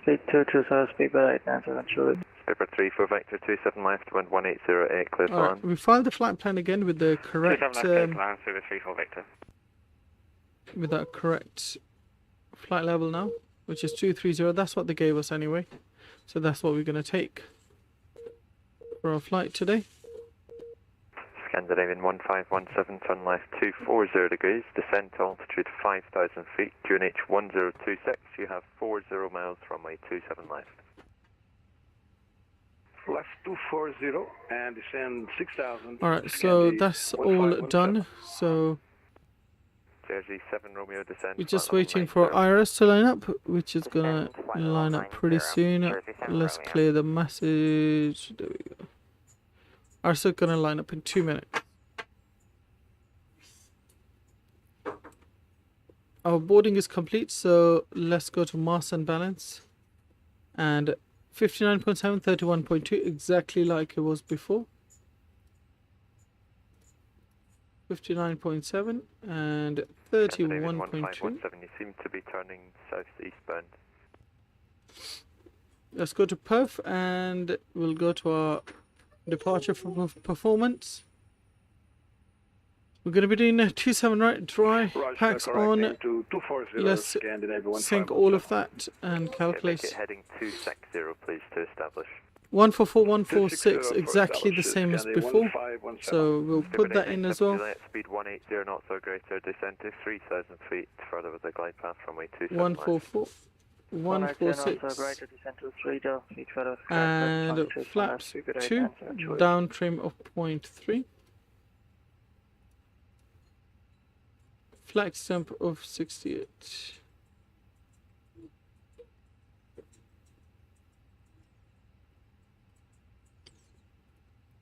Speed 220, speedbird 897 Juliet. Speedbird 34 Vector 27 left, wind 1808, clear to Alright, land. we filed the flight plan again with the correct 27 left, clear to land, speedbird 34 Victor. with that correct flight level now, which is 230. That's what they gave us anyway, so that's what we're gonna take for our flight today. Scandinavian 1517, turn left 240 degrees, descend to altitude 5,000 feet, QNH 1026, you have 40 miles, runway 27 left. Left 240, and descend 6,000. Alright, so that's all done. So Jersey 7 Romeo, descend. we're just flight level waiting for 90. IRS to line up, which is gonna Descend flight line level up pretty 90, soon. Jersey 7 Let's Romeo. clear the message. There we go. IRS are gonna line up in 2 minutes. Our boarding is complete, so let's go to mass and balance. And 59.7, 31.2, exactly like it was before. 59.7 and Scandinavian 31.2. 1517, you seem to be turning southeastbound. Let's go to perf and we'll go to our departure for performance. We're going to be doing a 27 right dry packs on. Let's sync all of that and calculate. Make it heading 260, please, to establish. 144, 146, exactly the same as before. So we'll put that in as well. Speed 180 knots or greater, descend to 3,000 feet further with the glide path runway 27 144, 146, and flaps 2, down trim of 0.3, flex temp of 68.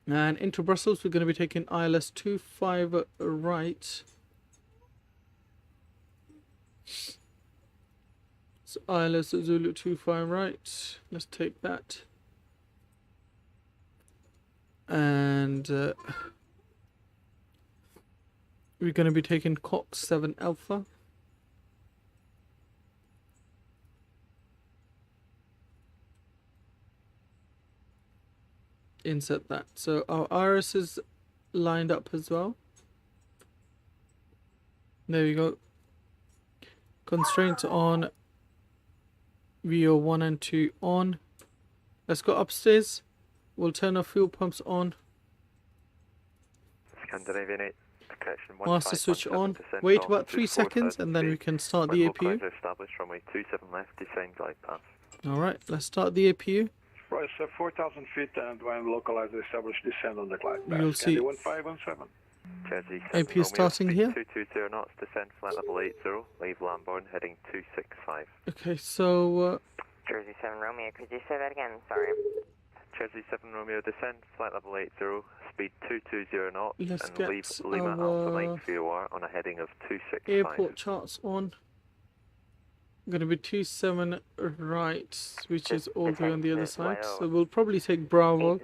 And into Brussels, we're going to be taking ILS 25 right. So ILS Zulu 25 right. Let's take that. And we're going to be taking Cox 7 Alpha. Insert that. So our iris is lined up as well. There we go. Constraints on. VO 1 and 2 on. Let's go upstairs. We'll turn our fuel pumps on. Scandinavian 8, correction, Master switch on. Wait about 3 seconds and then we can start the APU. Established runway 27 left, descend glide path. Alright, let's start the APU. Right, so 4,000 feet and when localized established descend on the glide path. You'll see 1517. Jersey APU starting here. 220 knots, descend flight level 80, leave Lambourne heading 265. Okay, so Jersey 7 Romeo, could you say that again? Sorry. Jersey 7 Romeo, descend flight level 80, speed 220 knots, let's and get leave Lima Alpha Mike VOR on a heading of 265. airport charts on. Going to be 27 right, which is all the way on the other side. So we'll probably take Bravo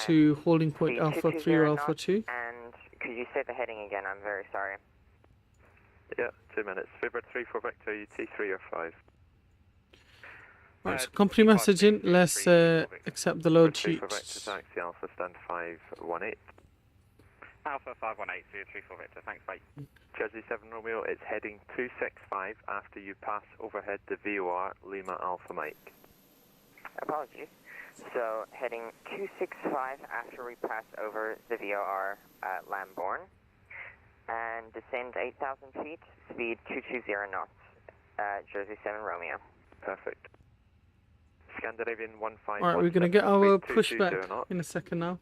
to holding point Alpha 3 or Alpha 2. And could you say the heading again? I'm very sorry. Yeah, 2 minutes. Fibber 3 for Victor, UT 3 or 5. Right, so company messaging. Let's accept the load sheet. For Victor, taxi Alpha, stand 518. Alpha 518, 03 for Victor, thanks, bye. Jersey 7 Romeo, it's heading 265 after you pass overhead the VOR Lima Alpha Mike. Apologies. So heading 265 after we pass over the VOR Lambourne and descend 8,000 feet, speed 220 knots, Jersey 7 Romeo. Perfect. Scandinavian 151. Alright, we're going to get our pushback in a second now.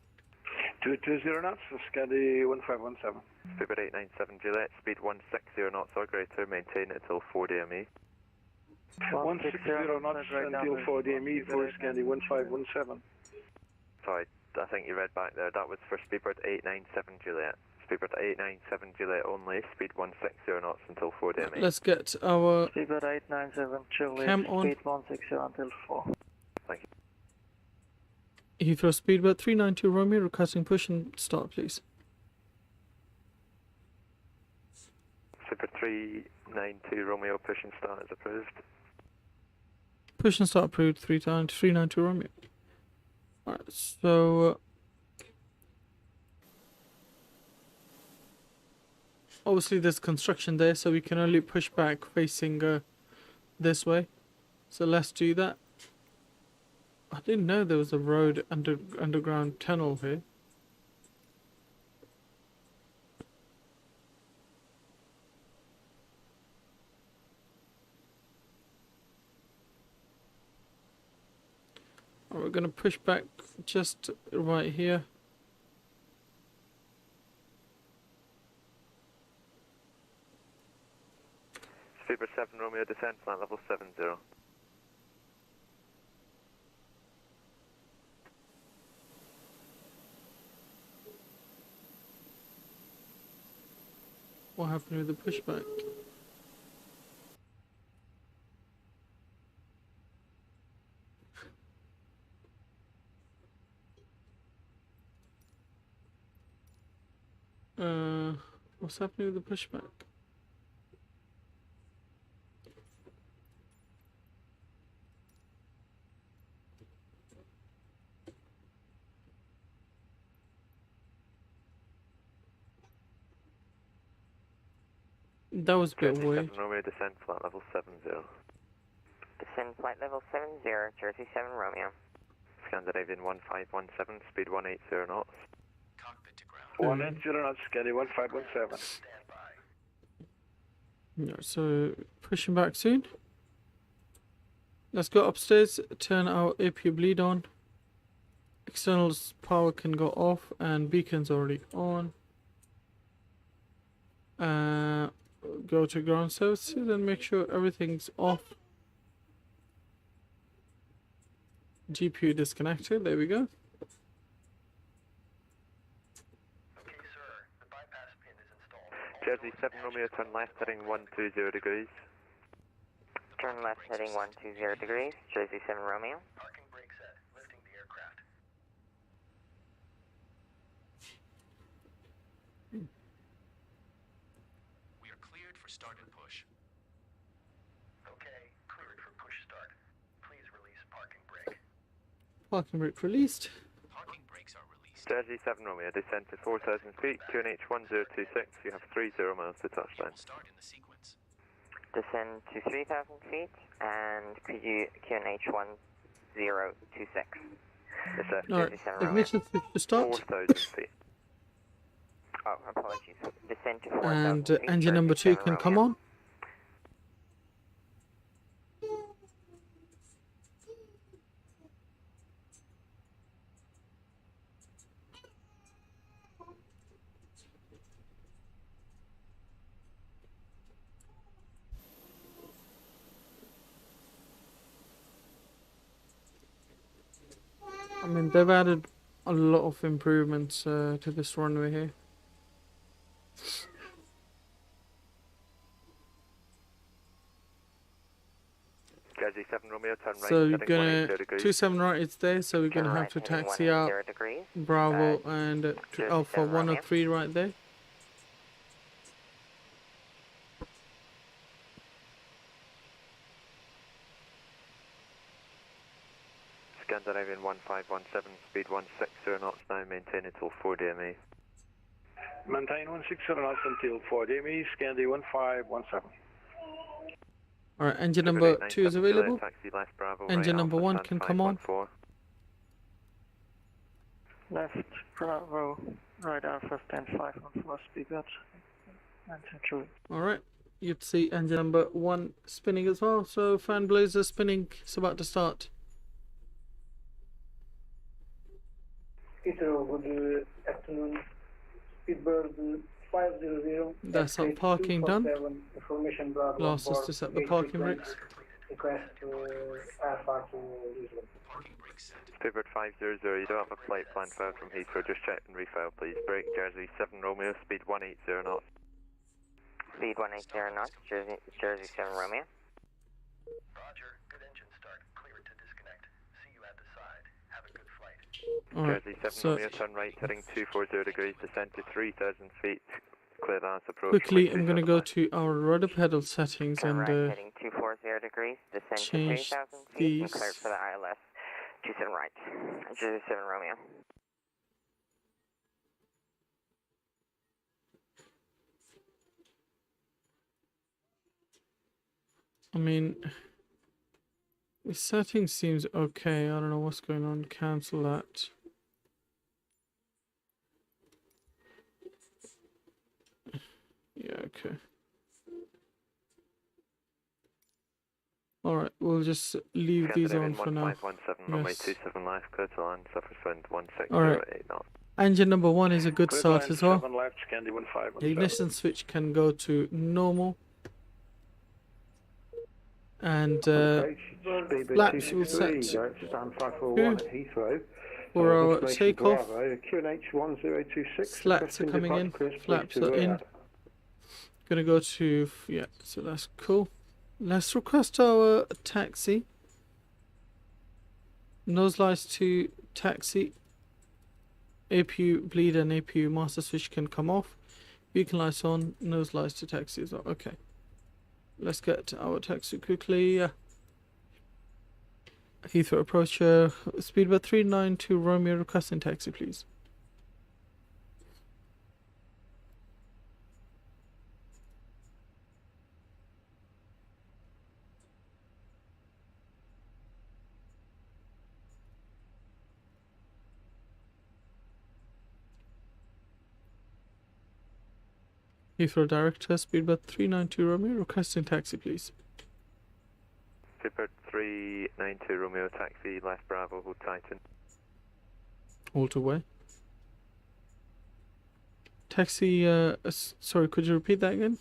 220 knots, Scandi 1517. Fibber 897 Juliet, speed 160 knots or greater, maintain it until 4 DME. 160 knots until 4 DME for Scandi 1517. Sorry, I think you read back there. That was for Speedbird 897 Juliet. Speedbird 897 Juliet only, speed 160 knots until 4 DME. Let's get our Speedbird 897 Juliet, cam on. speed 160 until 4. Thank you. Heathrow Speedbird 392 Romeo, requesting push and start, please. Super 392 Romeo, push and start is approved. Push and start approved 392 Romeo. Alright, so obviously there's construction there, so we can only push back facing this way. So let's do that. I didn't know there was a road underground tunnel here. We're going to push back just right here. Super 7 Romeo, descend flight level 70. What happened with the pushback? What's happening with the pushback? That was a bit Jersey weird. 7 Romeo, descend flight level 70. Descend flight level 70, Jersey 7 Romeo. Scandinavian 1517, speed 180 knots. Cockpit to ground. 180 knots, Scandi 1517. Stand by. Yeah, so pushing back soon. Let's go upstairs, turn our APU bleed on. External power can go off and beacon's already on. Go to ground services and make sure everything's off. GPU disconnected, there we go. Okay, sir. The bypass pin is installed. Jersey 7 Romeo, turn left heading 120 degrees. Turn left heading 120 degrees, Jersey 7 Romeo. Parking brake set. Lifting the aircraft. We are cleared for start and push. Okay, cleared for push start. Please release parking brake. Parking brake released. Parking brakes are released. Jersey 7 Romeo, descend to 4,000 feet, QNH 1026, you have 30 miles to We touchdown. will start in the sequence. Descend to 3,000 feet and QNH 1026. Yes, sir. Alright, Jersey 7 Romeo. ignition switch to start. 4,000 feet. Oh, apologies. Descend to 4,000 And feet, engine number Jersey 2 7 can come Romeo. on. I mean, they've added a lot of improvements to this runway here. Jersey 7 Romeo, turn right So you're heading gonna 180 degrees. 27 right, it's there. So we're Turn gonna have right to heading taxi out 180 degrees. Bravo and Jersey Alpha 7 Romeo. 103 right there. Scandinavian 1517, speed 160 knots now, maintain until 4 DME. Maintain 160 knots until 4 DME, Scandi 1517. Alright, engine number 2 is available. Taxi left Bravo, Engine right number Alpha, 1 stand can come on. 514. Left, Bravo, right Alpha, stand 514, speed good. And central. Alright, you'd see engine number 1 spinning as well. So fan blades are spinning. It's about to start. Heathrow, good afternoon. Speedbird 500. That's our parking done. Information Bravo. Last is to set the parking brakes. Request Alpha to Lisbon. Parking brakes set. Speedbird 500, you don't have a flight plan filed from Heathrow, just check and refile please. Brake Jersey 7 Romeo, speed 180 knots. Speed 180 knots, Jersey 7 Romeo. Roger. Good engine start. Cleared to disconnect. See you at the side. Have a good flight. Alright, Jersey 7 so Romeo, turn right heading 240 degrees, descend to 3,000 feet, clear dance approach. quickly runway I'm gonna go 275. to our rudder pedal settings Turn and right heading 240 degrees, descend to change 3,000 feet and these. clear for the ILS. 27 right, Jersey 7 Romeo. I mean, the setting seems okay. I don't know what's going on. Cancel that. Yeah, okay. Alright, we'll just leave these on for now. 1517, runway Yes. 27 left, clear to land, surface wind 1608 Alright. knots. Engine number 1 is a good Clear start line as well. 7 left, Scandi The 1517. ignition switch can go to normal. And flaps will set stand 541 at Heathrow. for our takeoff. QNH 1026. Slats are coming in, flaps are in. Gonna go to, yeah, so that's cool. Let's request our taxi. Nose lights to taxi. APU bleed and APU master switch can come off. Beacon lights on, nose lights to taxi as well. Okay. Let's get our taxi quickly. Heathrow approacher. Speedbird 392 Romeo requesting taxi, please. Heathrow Director, Speedbird 392 Romeo, requesting taxi please. Speedbird 392 Romeo, taxi left Bravo, hold Titan. Hold away. Taxi, sorry, could you repeat that again?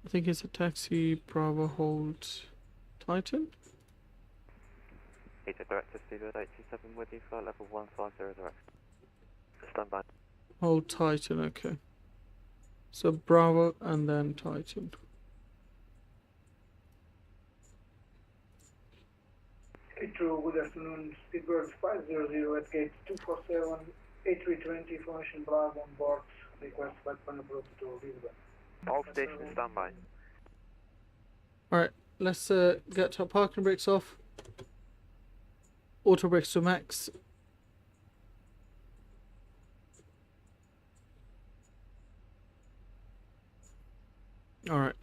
I think it's a taxi, Bravo, hold Titan. Heathrow Director, Speedbird 827 with you, flight level 150 direct. Stand by. Hold Titan, okay. So Bravo and then Titan. Heathrow, good afternoon. Speedbird 500 at gate 247, A320, formation Bravo on board. Request flight plan approach to Lisbon. All stations stand by. Alright, let's get our parking brakes off. Auto brakes to max. Alright.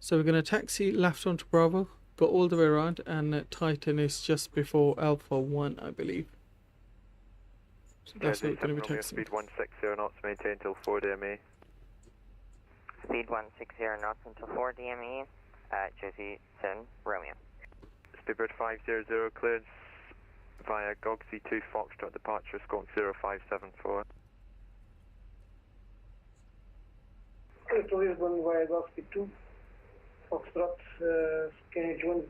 So we're going to taxi left onto Bravo, go all the way around, and Titan is just before Alpha 1, I believe. So that's what we're going to be taxiing. Speed 160 knots, maintain until 4 DME. Speed 160 knots until 4 DME, Jersey 7 Romeo. Speedbird 500, clearance via Gogsy 2 Foxtrot, departure Squawk 0574. Clear to Lisbon via Gogsy 2, Foxtrot, scanning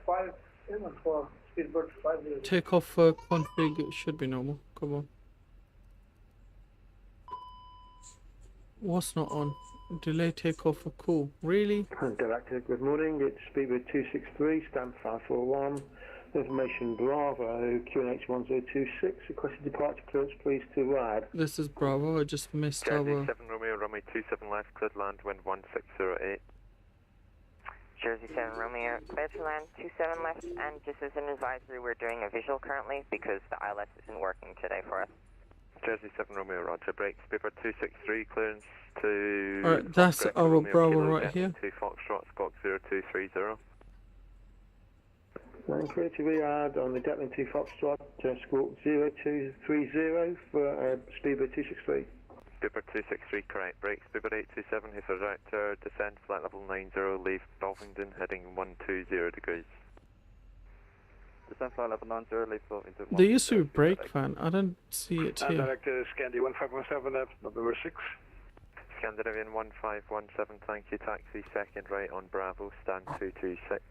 574, Speedbird 500. Takeoff config should be normal. Come on. What's not on? Delay takeoff for cool. Really? Director, good morning. It's Speedbird 263, stand 541. Information Bravo, QNH 1026. Requested departure clearance, please to ride. This is Bravo. I just missed Jersey our. 7 Romeo, runway 27 left, cleared land, wind 1608. Jersey 7 Romeo, clear to land, 27 left, and just as an advisory, we're doing a visual currently because the ILS isn't working today for us. Jersey 7 Romeo, roger, break. Speedbird 263, clearance to... Alright, that's our Romeo, Bravo Kilo, right here. 2 Foxtrot, Squawk 0230. And clear to re-add on the Declan 2 Foxtrot, Squawk 0230 for Speedbird 263. Speedbird 263, correct, break. Speedbird 827, Heathrow Director, descend, flight level 90, leave Bovingdon, heading 120 degrees. Descend, flight level 90, leave Bovingdon. There used to be brake fan. I don't see it here. Director Scandi 1517, that's November 6. Scandinavian 1517, thank you, taxi, second right on Bravo, stand 226.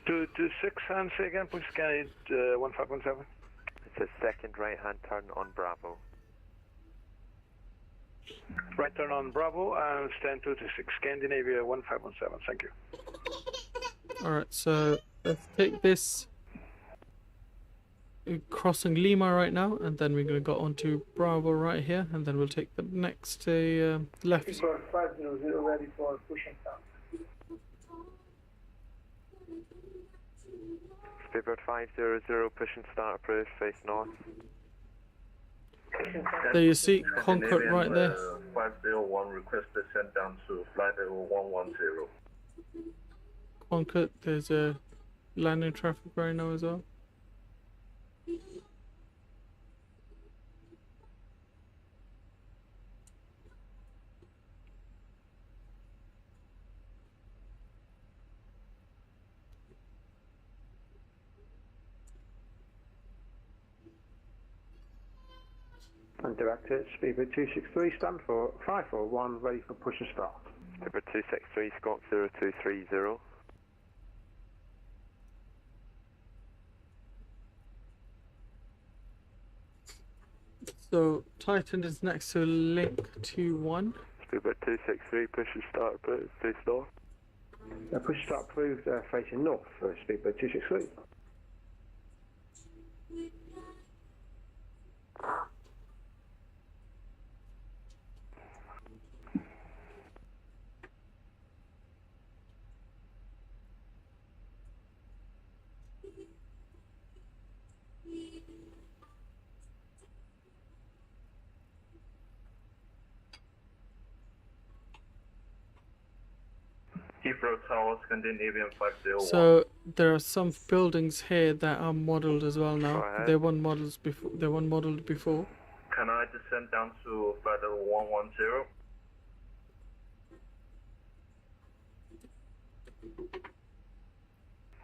226, and say again, please, Scandi 1517. It's a second right hand turn on Bravo. Right turn on Bravo and stand 226, Scandinavia 1517, thank you. Alright, so let's take this. We're crossing Lima right now, and then we're going to go onto Bravo right here, and then we'll take the next left. Speedbird 500 ready for pushing down. Speedbird 500, push and start approved, face north. There you see Concord right there. 501, request descent down to flight level 110. Concord, there's a landing traffic right now as well. And Director, Speedbird 263, stand for 541, ready for push and start. Speedbird 263, Squawk 0230. So Titan is next to Link 21. Speedbird 263, push and start approved, face north. Push and start approved, facing north for Speedbird 263. Heathrow Tower, Scandinavian 501. So there are some buildings here that are modelled as well now. Go ahead. They weren't models before. They weren't modelled before. Can I descend down to flight level 110?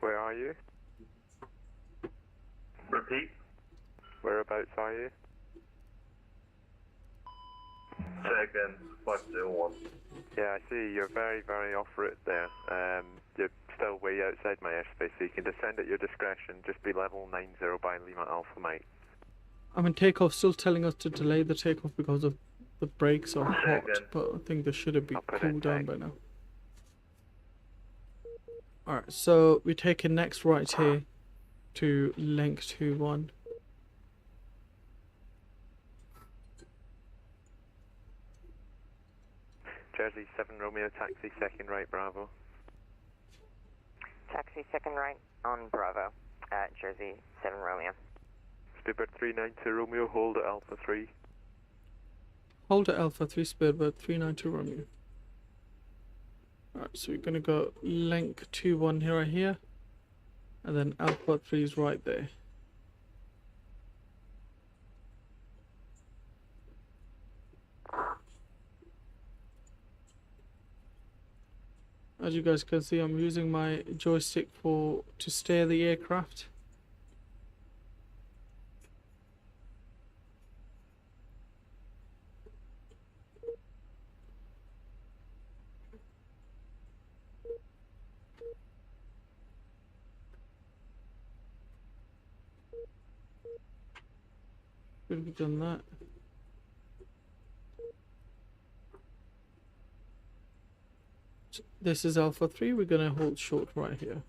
Where are you? Repeat. Whereabouts are you? Second, 501. Yeah, I see. You're very, very off route there. You're still way outside my airspace, so you can descend at your discretion. Just be level 90 by Lima Alpha Mike. I mean, takeoff still telling us to delay the takeoff because of the brakes are hot, but I think they should have been cooled down by now. Alright, so we take a next right here to link 21. Jersey 7 Romeo, taxi second right Bravo. Taxi second right on Bravo at Jersey 7 Romeo. Speedbird 392 Romeo, hold at Alpha 3. Hold at Alpha 3, Speedbird 392 Romeo. Alright, so we're gonna go link 21 here, right here, and then Alpha 3 is right there. As you guys can see, I'm using my joystick to steer the aircraft. Should have done that. This is Alpha 3, we're gonna hold short right here.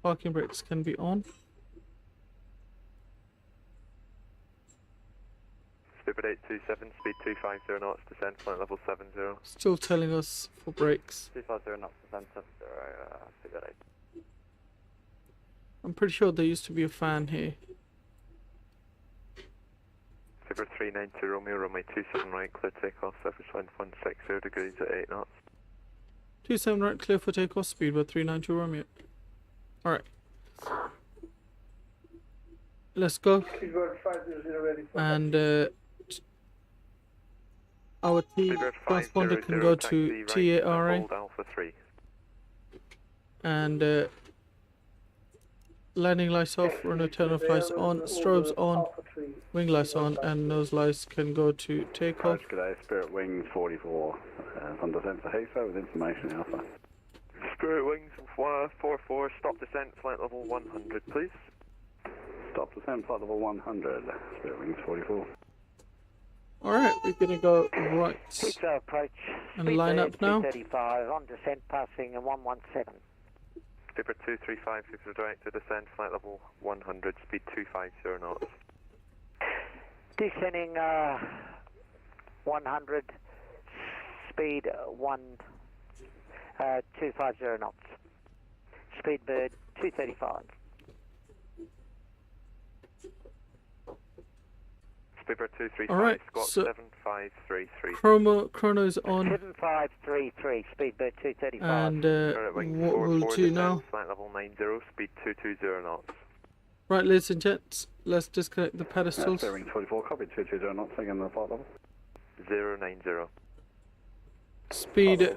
Parking brakes can be on. Speedbird 827, speed 250 knots, descend flight level 70. Still telling us for brakes. 250 knots, descend 70, Speedbird 8. I'm pretty sure there used to be a fan here. Speedbird 392 Romeo, runway 27 right, clear takeoff, surface wind 160 degrees at 8 knots. 27 right, clear for takeoff, Speedbird 392 Romeo. Alright. Let's go. Speedbird 500 ready for And our T transponder can go to TARA. Alpha 3. And landing lights off, runway turn off lights on, strobes on, wing lights on, and nose lights can go to takeoff. Good day, Spirit Wings 44, on descent for Heathrow with information Alpha. Spirit Wings 44, stop descent, flight level 100 please. Stop descent, flight level 100, Spirit Wings 44. Alright, we're gonna go right Heathrow approach, and line up now. 235, on descent passing 117. Speedbird 235, Heathrow direct to descend, flight level 100, speed 250 knots. Descending 100, speed 250 knots. Speedbird 235. Speedbird 235, Alright, squawk so 7533. chrono's on. 7533, Speedbird 235. And what we'll do now. Flight level 90, speed 220 knots. Right, ladies and gents, let's disconnect the pedestals. Spirit Wings 44, copy 220 knots, again the flight level. 090. Speed,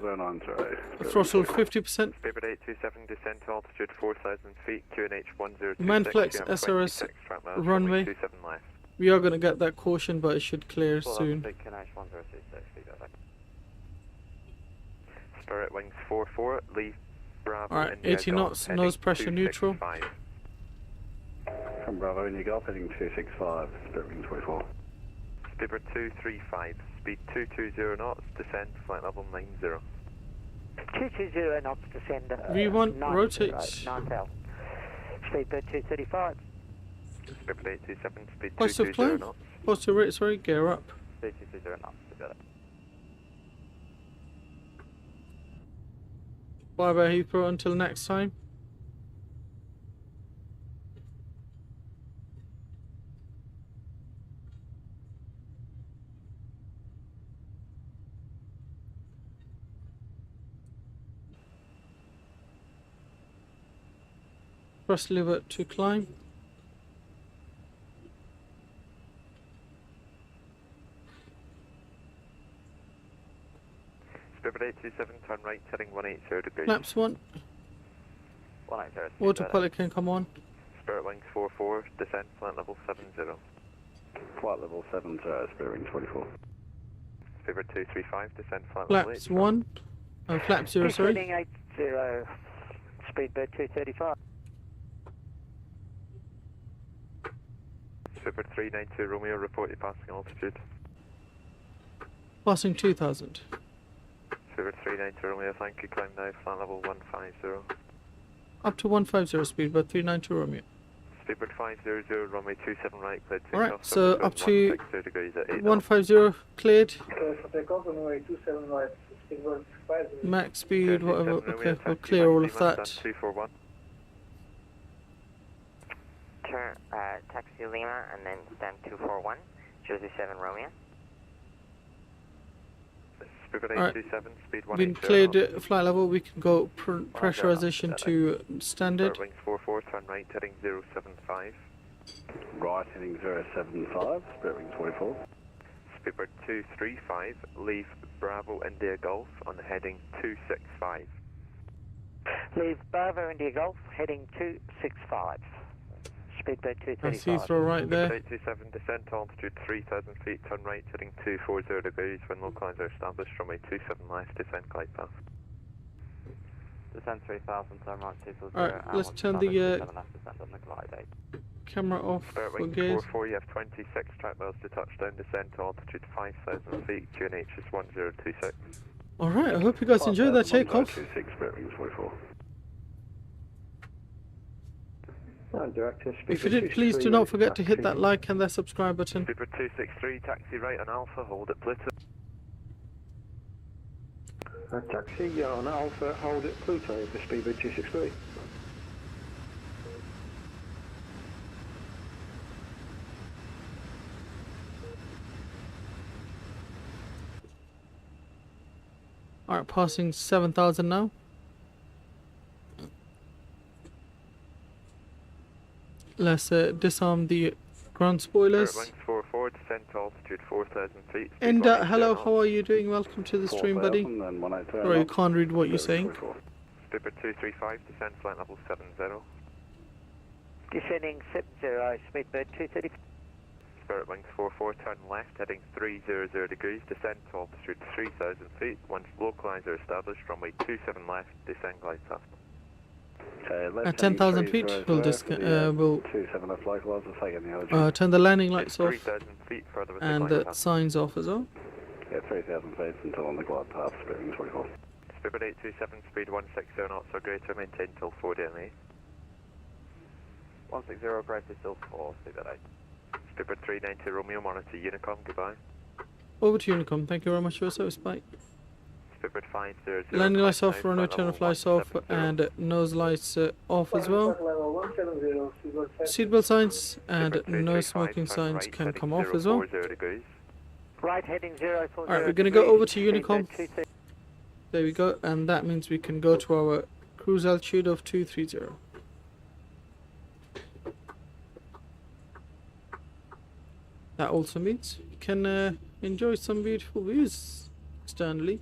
throttle 50%. Speedbird 827, descend to altitude 4,000 feet, QNH 1026. Manflex SRS runway. We are going to get that caution, but it should clear soon. Spirit Wings 44, leave Bravo. Alright, 80 knots, nose pressure neutral. From Bravo in your Gulf, heading 265, Spirit Wings 44. Speedbird 235, speed 220 knots, descend, flight level 90. 220 knots, descend. V1 rotate. 9,000. Speedbird 235. Speedbird 827, speed Positive 220 climb. knots. Positive rate, sorry, gear up. 220 knots, together. Bye bye Heathrow, until next time. Press lever to climb. Spirit 827, turn right, heading 180 degrees. Flaps 1. 180. Autopilot can come on. Spirit wings 44, descend flight level 70. Flight level 70, Spirit wing 24. Spirit 235, descend flight level 8. Flaps 1. Flap 0, sorry. Heading 80, Speedbird 235. Spirit 392 Romeo, report your passing altitude. Passing 2000. Spirit 392 Romeo, thank you, climb now, flight level 150. Up to 150 speed, but 392 Romeo. Speedbird 500, runway 27 right, cleared takeoff. Alright, so up to 160 at 8 150 cleared. For takeoff, runway 27 right, Speedbird 50. Max speed, whatever. Okay, we'll clear all of that. 241. Turn, taxi Lima and then stand 241, Jersey 7 Romeo. Spirit Alright, 827, speed been 180. cleared flight level, we can go pressurization to standard. Spirit wings 44, turn right, heading 075. Right, heading 075, Spirit wing 24. Speedbird 235, leave Bravo India Golf on heading 265. Leave Bravo India Golf, heading 265. Speedbird That's 235. Heathrow right there. 827, descent altitude 3,000 feet, turn right, heading 240 degrees, when localizer established, runway 27 left, descent glide path. Descend 3000, turn right 240. Alright, let's turn the left, descend on the glide 8. camera off Spirit for wing gears. 44, you have 26 track miles to touchdown, descent altitude 5,000 feet, QNH is 1026. Alright, I hope you guys enjoyed that takeoff. 26, Spirit wing 44. Director, If you did, please do not forget to hit that like and that subscribe button. Speedbird 263, taxi right on Alpha, hold at Pluto. Taxi on Alpha, hold at Pluto, the Speedbird 263. Alright, passing 7,000 now. Let's disarm the ground spoilers. Spirit wings 44, descent altitude 4,000 feet. And hello, how are you doing? Welcome to the stream, buddy. Sorry, I can't read what you're saying. Speedbird 235, descent flight level 70. Descending 70, Speedbird 235. Spirit wings 44, turn left, heading 300 degrees, descent altitude 3,000 feet. Once localizer established, runway 27 left, descend glide path. At 10,000 feet, we'll we'll 27 left localizer, taking the origin. turn the landing lights off 3,000 feet further with and the glide the path. signs off as well. Yeah, 3,000 feet until on the glide path, Spirit wing 24. Speedbird 827, speed 160 knots or greater, maintain till 4 DME. 160 greater still 4, Speedbird 8. Speedbird 390 Romeo, monitor Unicom, goodbye. Over to Unicom, thank you very much for your service, bye. Speedbird 500. Landing lights off, runway turn flights off, and nose lights off as well. Level 170, Seatbelt signs and no smoking signs can come off as well. Right, heading 040. Alright, we're going to go over to Unicom. There we go, and that means we can go to our cruise altitude of 230. That also means we can enjoy some beautiful views externally.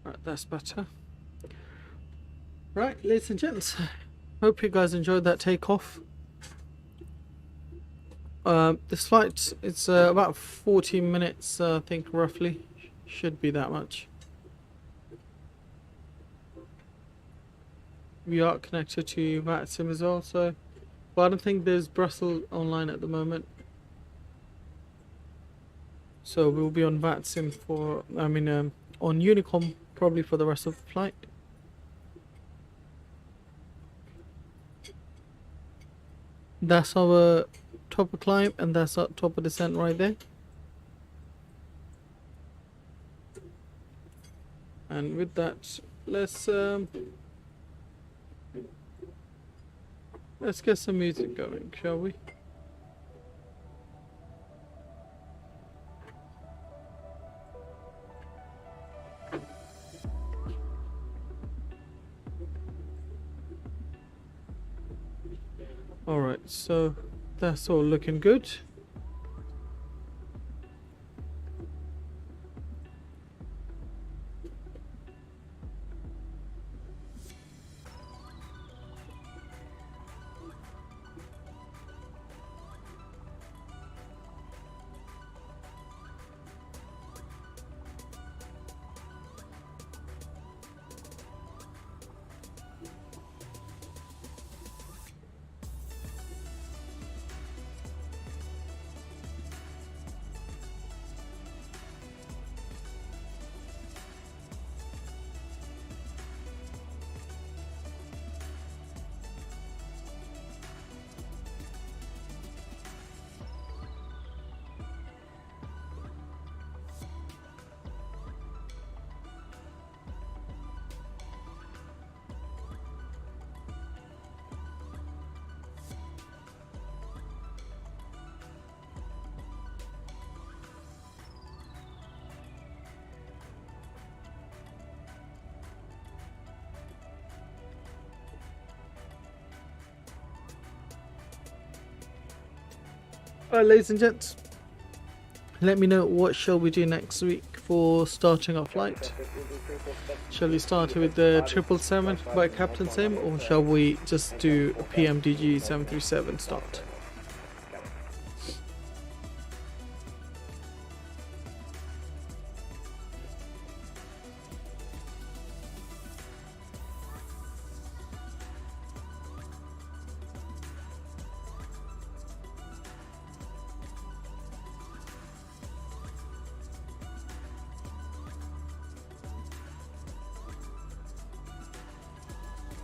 Right, that's better. Right, ladies and gents, hope you guys enjoyed that takeoff. This flight, it's about 40 minutes, I think, roughly. Should be that much. we are connected to VATSIM as well, so but I don't think there's Brussels online at the moment. So we'll be on VATSIM for, on Unicom probably for the rest of the flight. That's our top of climb and that's our top of descent right there. And with that, let's get some music going, shall we? Alright, so that's all looking good. Alright, ladies and gents, let me know what shall we do next week for starting our flight. Shall we start with the 777 by Captain Sim, or shall we just do a PMDG 737 start?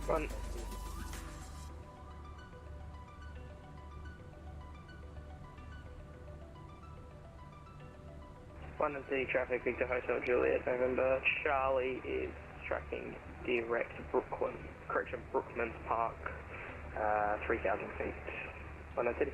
One. One of the traffic, Victor Hotel Juliet November. Charlie is tracking direct Brookman's Park, 3,000 feet. One city.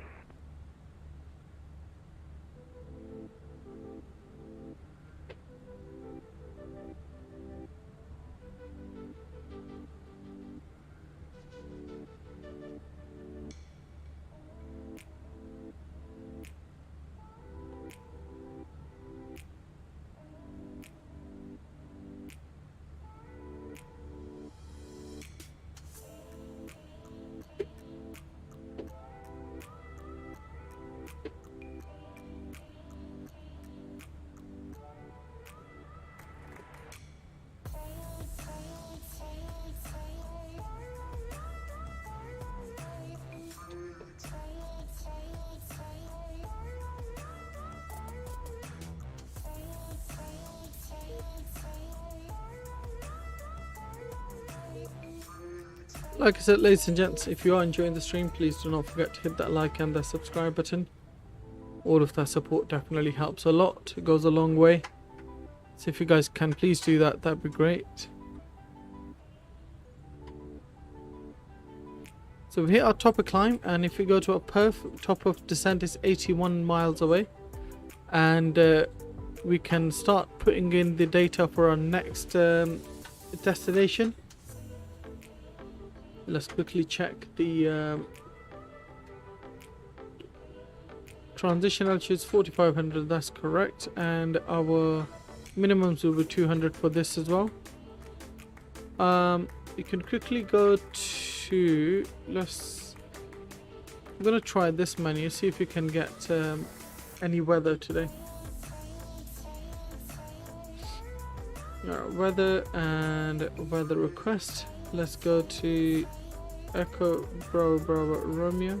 Like I said, ladies and gents, if you are enjoying the stream, please do not forget to hit that like and the subscribe button. All of that support definitely helps a lot. It goes a long way. So if you guys can please do that, that'd be great. So we hit our top of climb, and if we go to our top of descent is 81 miles away, and we can start putting in the data for our next destination. Let's quickly check the transition altitude is 4500, that's correct, and our minimums will be 200 for this as well. You can quickly go to, I'm gonna try this menu, see if you can get any weather today. Weather and weather request. Let's go to Echo Bravo Bravo Romeo.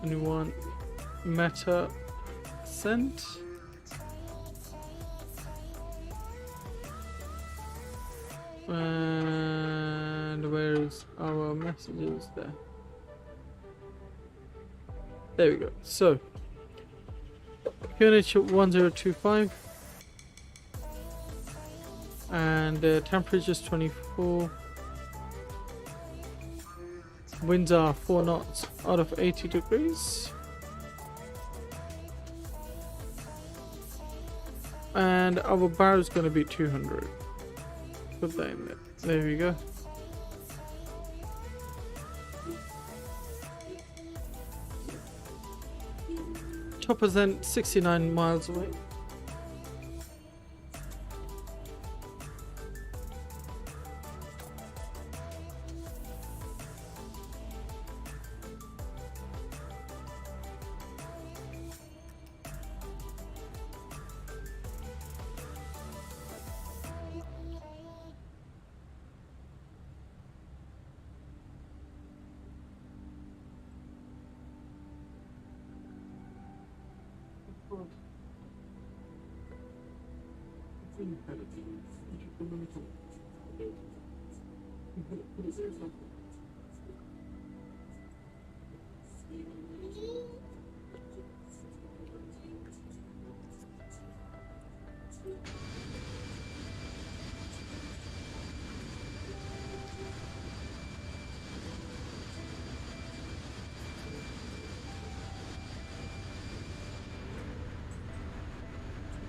And we want meta sent. And where is our messages there? There we go. So QNH 1025 and temperature is 24. Winds are 4 knots out of 80 degrees. And our bar is going to be 200. Put that in there. There we go. Top percent 69 miles away.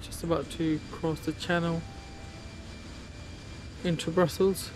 Just about to cross the channel into Brussels.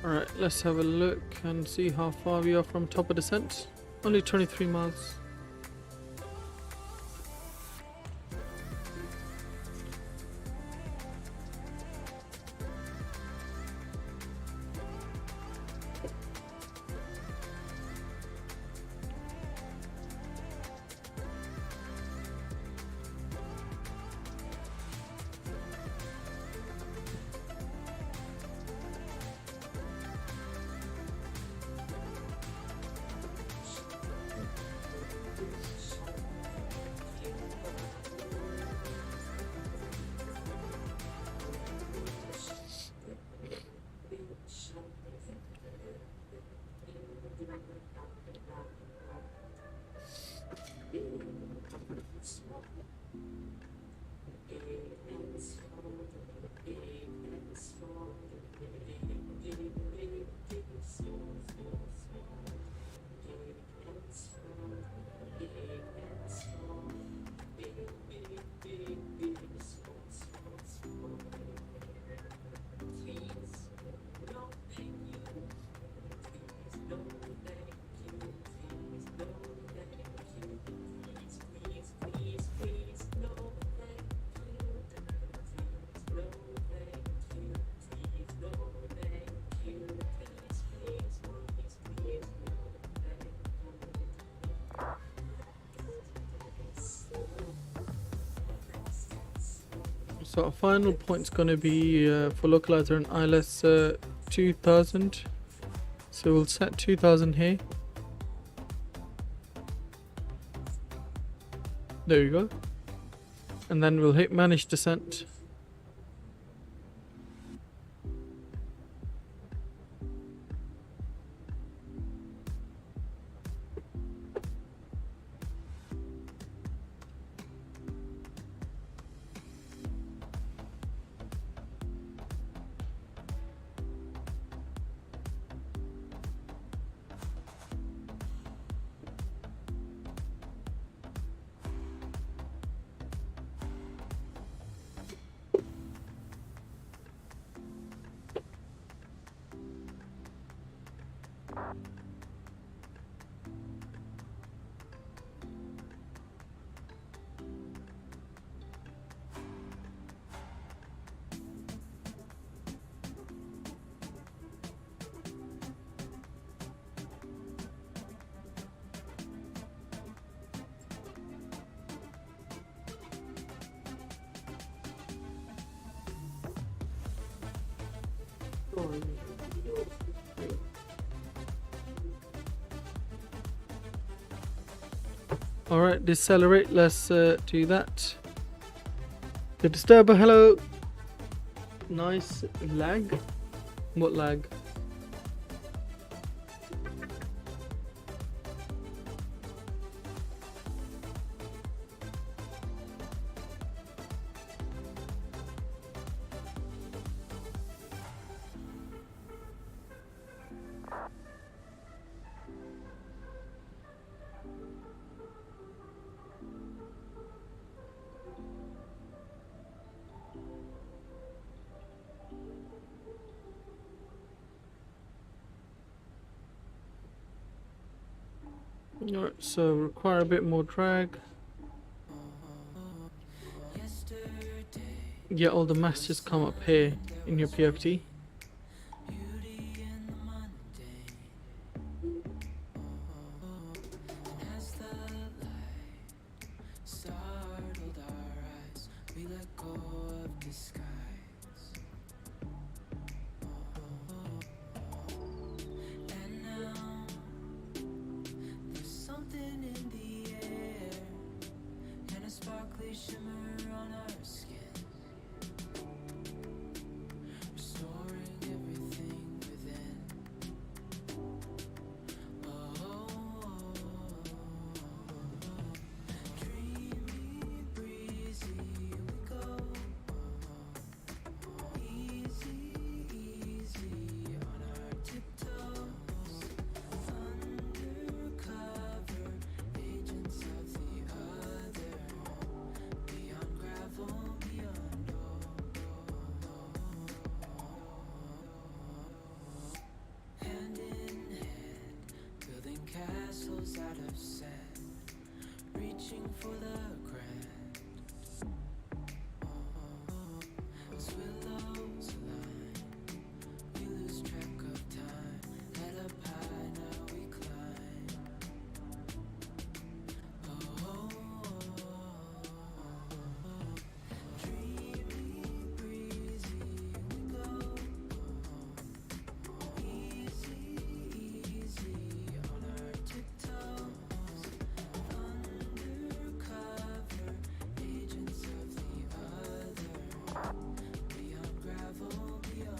Alright, let's have a look and see how far we are from top of descent. Only 23 miles. So our final point's going to be for localizer and ILS 2000. So we'll set 2000 here. There we go. And then we'll hit manage descent. Alright, decelerate, let's do that. The disturber, hello. Nice lag. What lag? Alright, so require a bit more drag. Yeah, all the messages come up here in your PFT.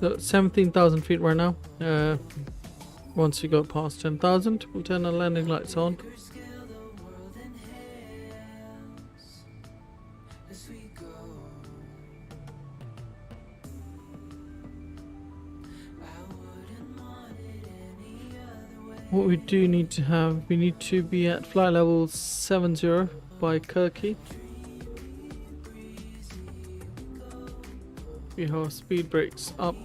So 17,000 feet right now. Once you go past 10,000, we'll turn our landing lights on. What we do need to have, we need to be at flight level 70 by Kirky. We have speed brakes up.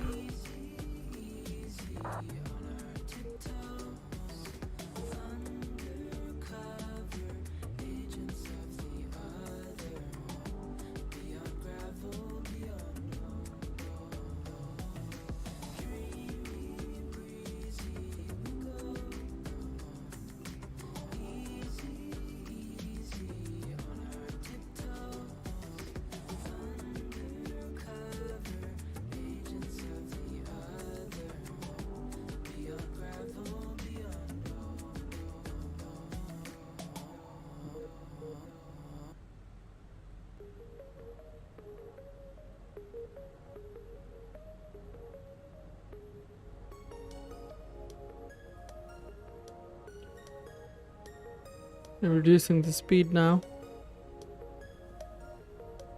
And reducing the speed now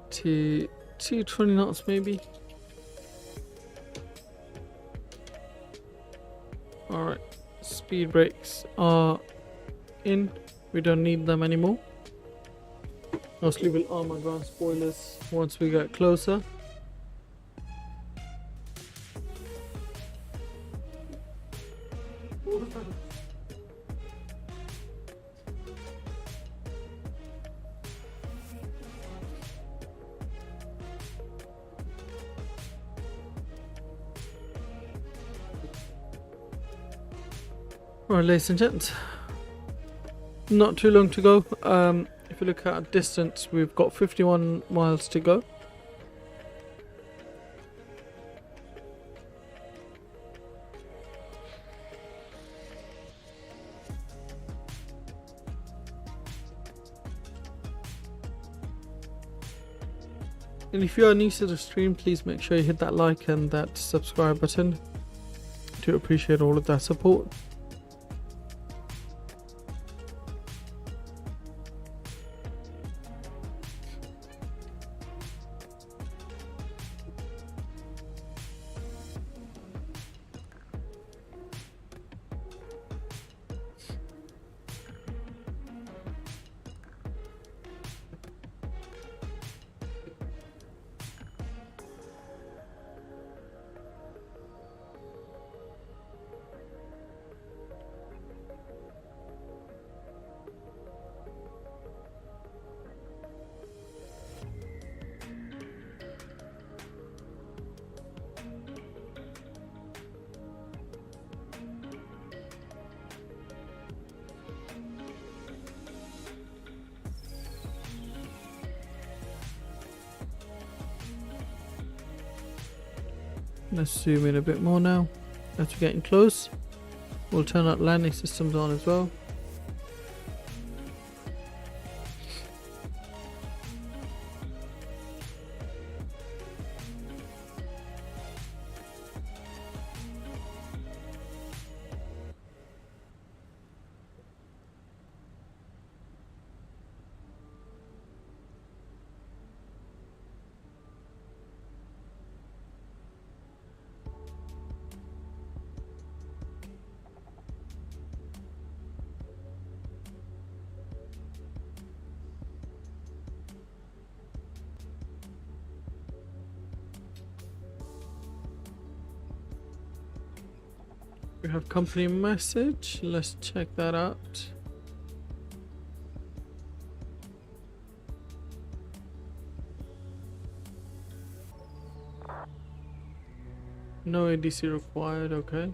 to 220 knots maybe. Alright, speed brakes are in, we don't need them anymore. Mostly we'll arm our ground spoilers once we get closer. Right, ladies and gents, not too long to go. If you look at our distance, we've got 51 miles to go. And if you are new to the stream, please make sure you hit that like and that subscribe button. I do appreciate all of that support. Let's zoom in a bit more now. As we're getting close, we'll turn our landing systems on as well. We have company message. Let's check that out. No ADC required, okay.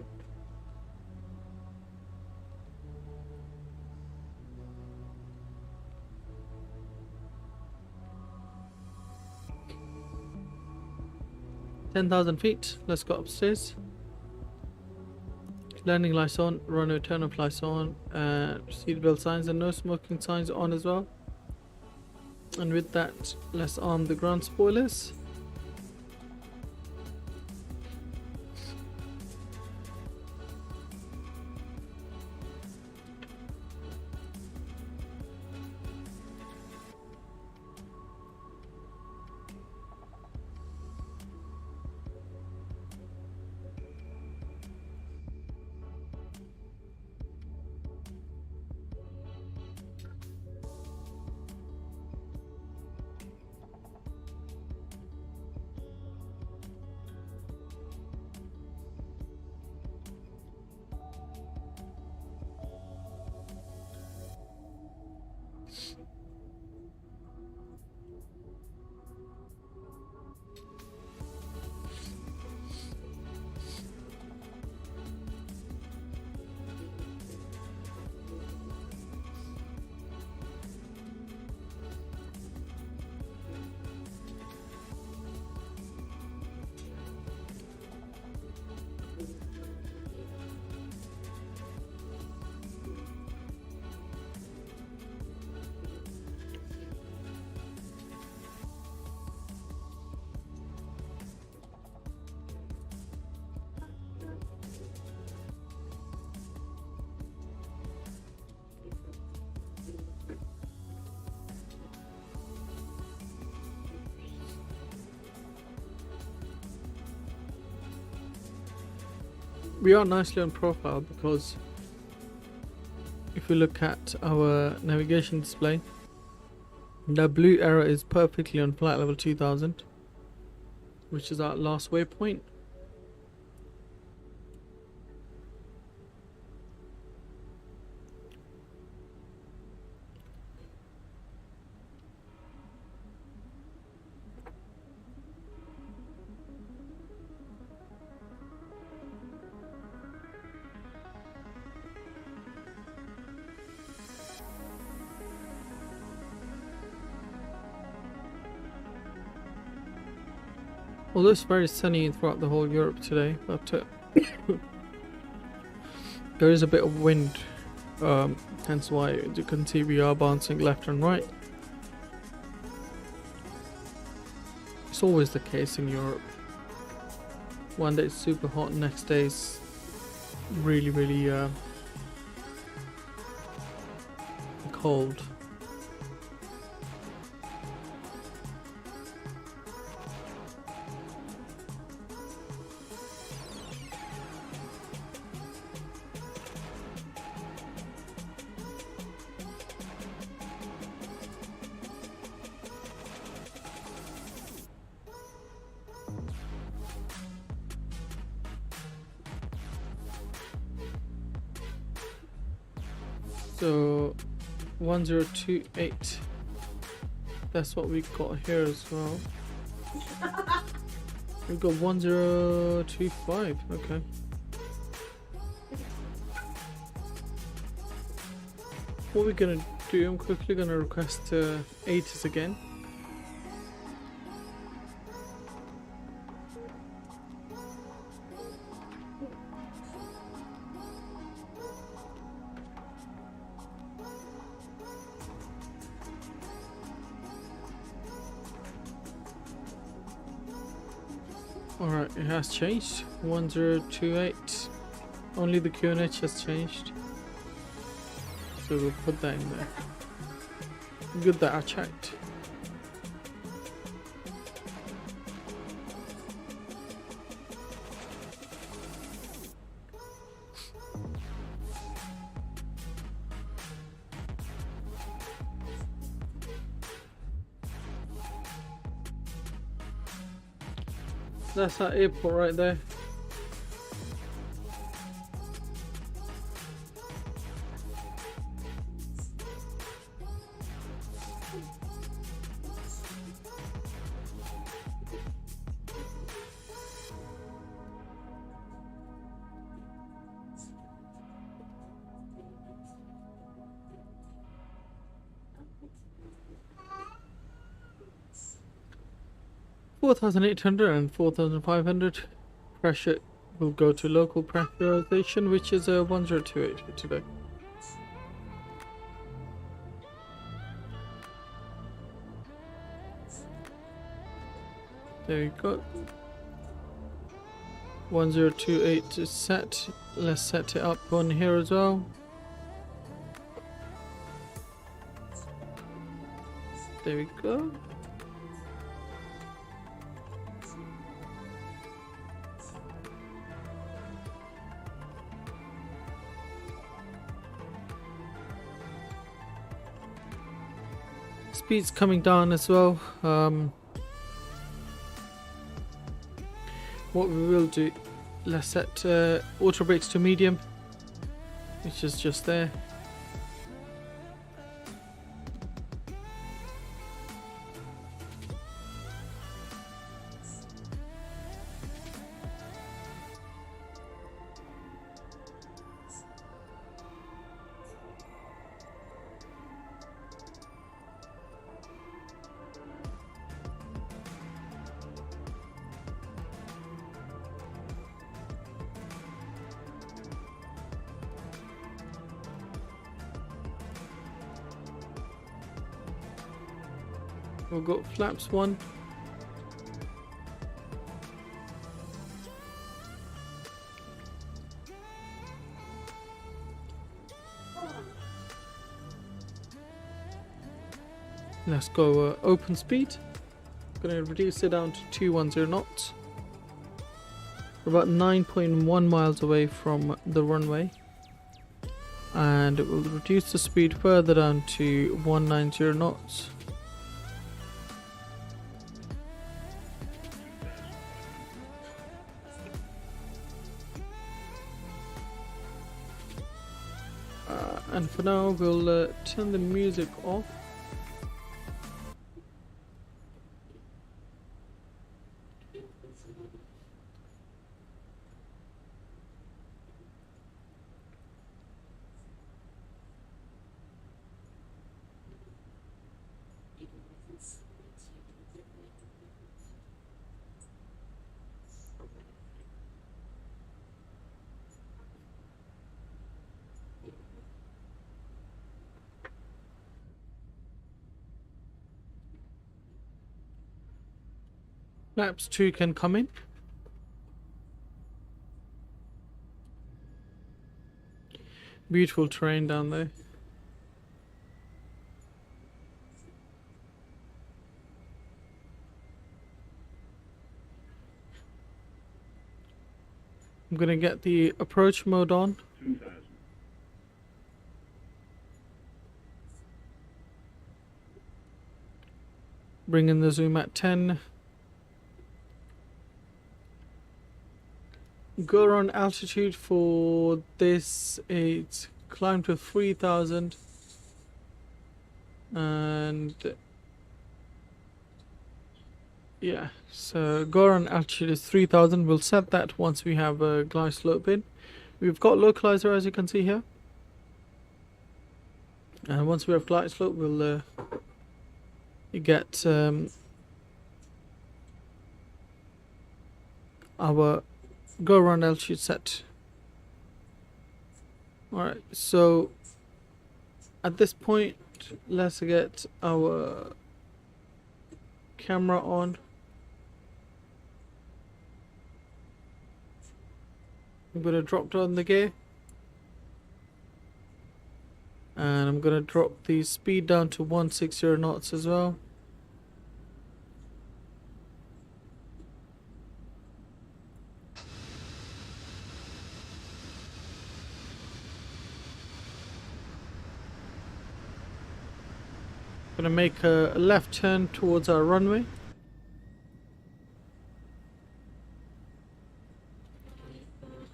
$10,000 feet. Let's go upstairs. Landing lights on, runway turn-up lights on, seatbelt signs and no smoking signs on as well. And with that, let's arm the ground spoilers. We are nicely on profile because if we look at our navigation display, the blue arrow is perfectly on flight level 2000, which is our last waypoint. Although it's very sunny throughout the whole Europe today, but there is a bit of wind, hence why you can see we are bouncing left and right. It's always the case in Europe. One day it's super hot, next day it's really cold. So 1028, that's what we got here as well. We've got 1025, okay. What we're gonna do, I'm quickly gonna request ATIS again. Alright, it has changed. 1028. Only the QNH has changed. So we'll put that in there. Good that I checked. That's our airport right there. $4,800 and $4,500. Pressure will go to local pressurization, which is a 1028 for today. There you go. 1028 is set. Let's set it up on here as well. There we go. Speed's coming down as well. What we will do, let's set auto brakes to medium, which is just there. We've got flaps 1. Let's go open speed. Going to reduce it down to 210 knots. We're about 9.1 miles away from the runway. And it will reduce the speed further down to 190 knots. And for now, we'll turn the music off. Flaps 2 can come in. Beautiful terrain down there. I'm gonna get the approach mode on. Bring in the zoom at 10. Go on altitude for this, it's climbed to 3,000 and yeah, so go on altitude is 3,000. We'll set that once we have a glide slope in. We've got localizer, as you can see here, and once we have glide slope, we'll get our go around altitude set. Alright, so at this point, let's get our camera on. I'm going to drop down the gear. And I'm going to drop the speed down to 160 knots as well. Going to make a left turn towards our runway.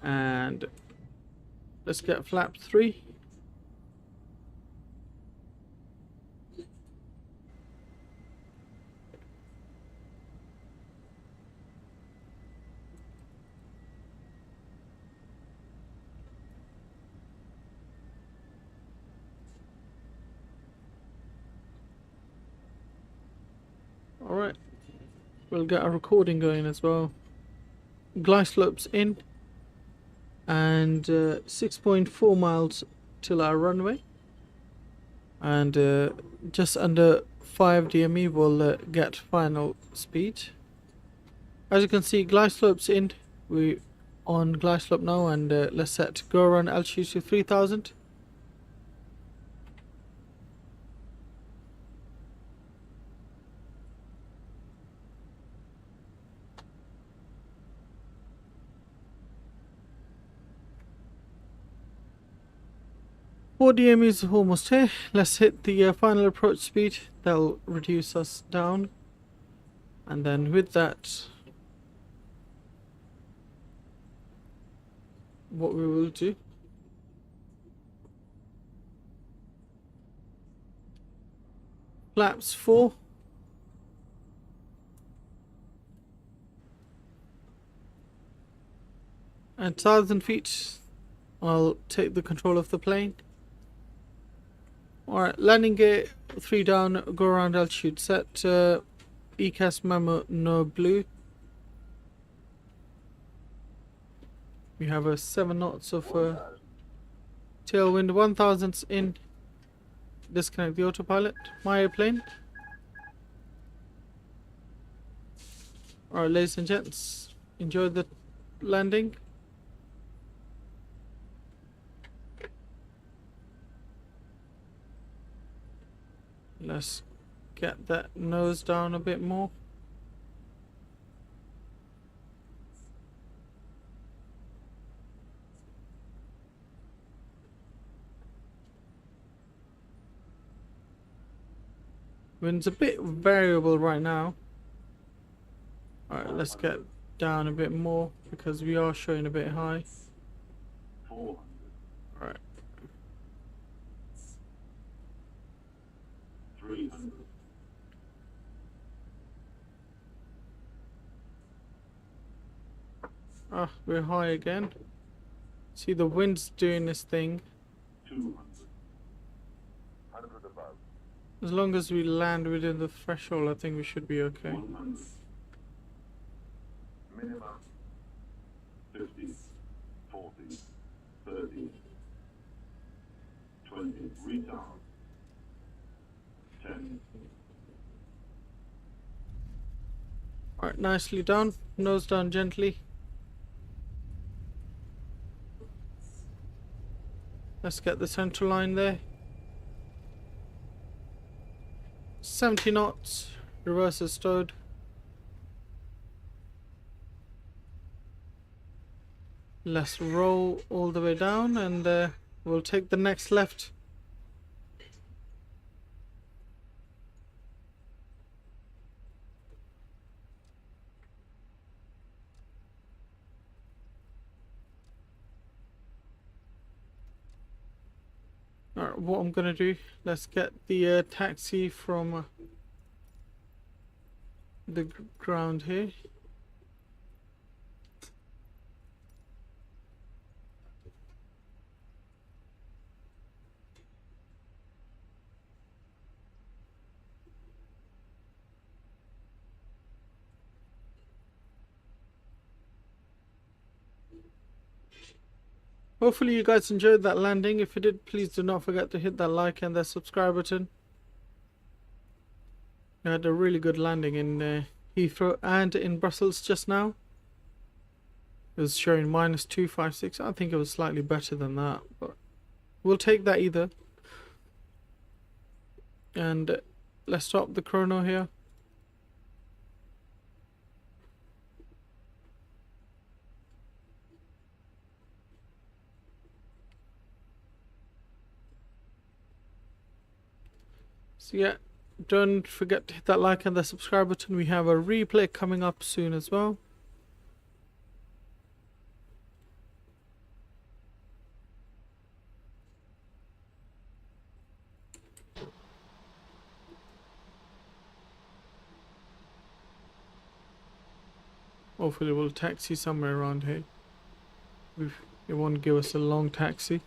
And let's get flap 3. Alright, we'll get our recording going as well. Glide slopes in, and 6.4 miles till our runway, and just under 5 DME will get final speed. As you can see, glide slopes in. We on glide slope now, and let's set go around altitude to 3000. DME is almost here. Let's hit the final approach speed. That'll reduce us down, and then with that, what we will do, flaps 4, and 1000 feet. I'll take the control of the plane. Alright, landing gear 3 down, go around altitude, set ECAS memo no blue. We have a 7 knots of tailwind, 1000's in. Disconnect the autopilot, my airplane. Alright, ladies and gents, enjoy the landing. Let's get that nose down a bit more. Wind's a bit variable right now. Alright, let's get down a bit more because we are showing a bit high. Alright. 300. Ah, we're high again. See, the wind's doing this thing. 200. 100 above. As long as we land within the threshold, I think we should be okay. 100. Minimum. 50. 40. 30. 20. Retard. 10. Alright, nicely done. Nose down gently. Let's get the center line there. 70 knots. Reverse is stowed. Let's roll all the way down, and we'll take the next left. Alright, what I'm gonna do, let's get the taxi from the ground here. Hopefully you guys enjoyed that landing. If you did, please do not forget to hit that like and that subscribe button. We had a really good landing in Heathrow and in Brussels just now. It was showing -256. I think it was slightly better than that, but we'll take that either. And let's stop the chrono here. So yeah, don't forget to hit that like and the subscribe button. We have a replay coming up soon as well. Hopefully we'll taxi somewhere around here. It won't give us a long taxi.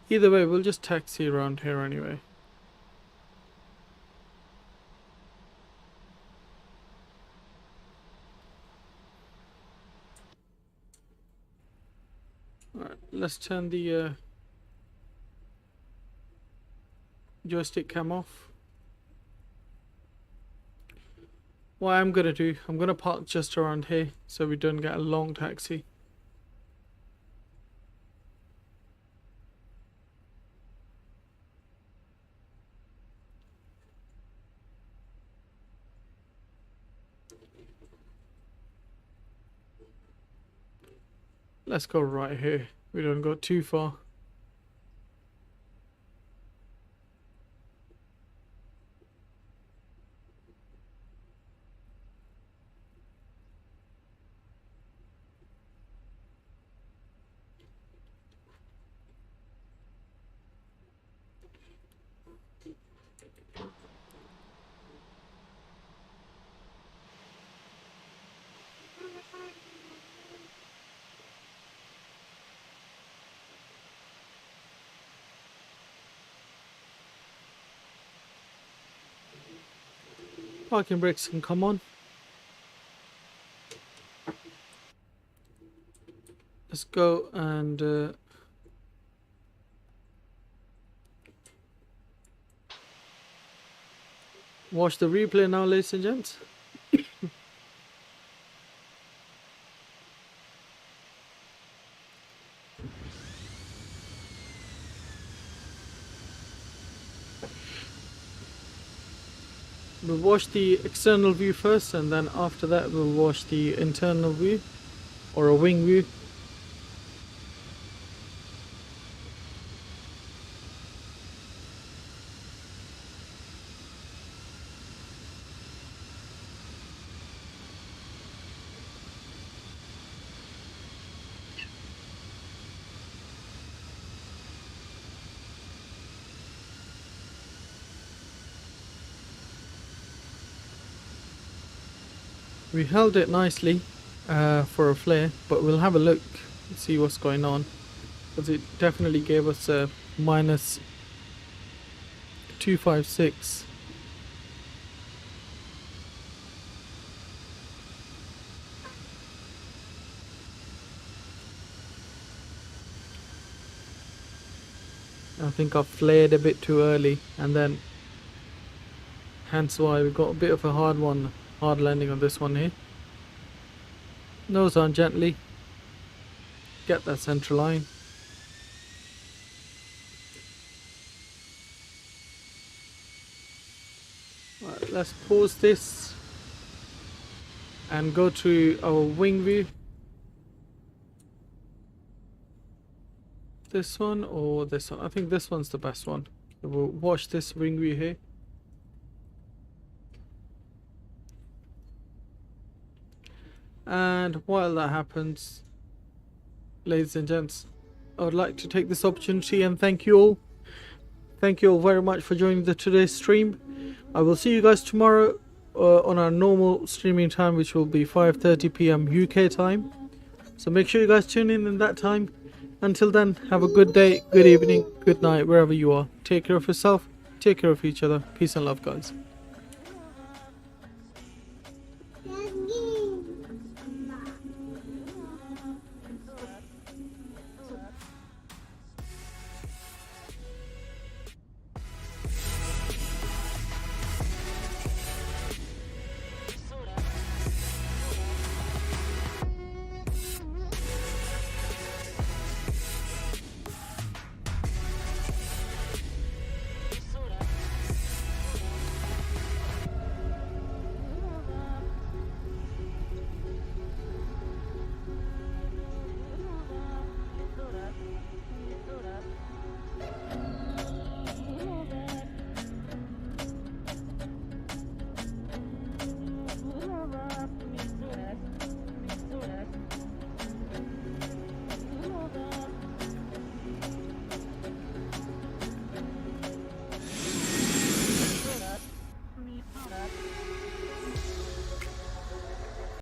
Either way, we'll just taxi around here anyway. Alright, let's turn the joystick cam off. What I'm gonna do, I'm gonna park just around here so we don't get a long taxi. Let's go right here. We don't go too far. Parking brakes can come on. Let's go and watch the replay now, ladies and gents. We'll watch the external view first, and then after that we'll watch the internal view, or a wing view. We held it nicely for a flare, but we'll have a look and see what's going on, because it definitely gave us a -256. I think I flared a bit too early, and then hence why we got a bit of a hard landing on this one here. Nose on gently. Get that central line. Right, let's pause this and go to our wing view. This one or this one? I think this one's the best one. So we'll watch this wing view here. And while that happens, ladies and gents, I would like to take this opportunity and thank you all. Thank you all very much for joining today's stream. I will see you guys tomorrow on our normal streaming time, which will be 5:30 p.m. UK time. So make sure you guys tune in that time. Until then, have a good day, good evening, good night, wherever you are. Take care of yourself, take care of each other. Peace and love, guys.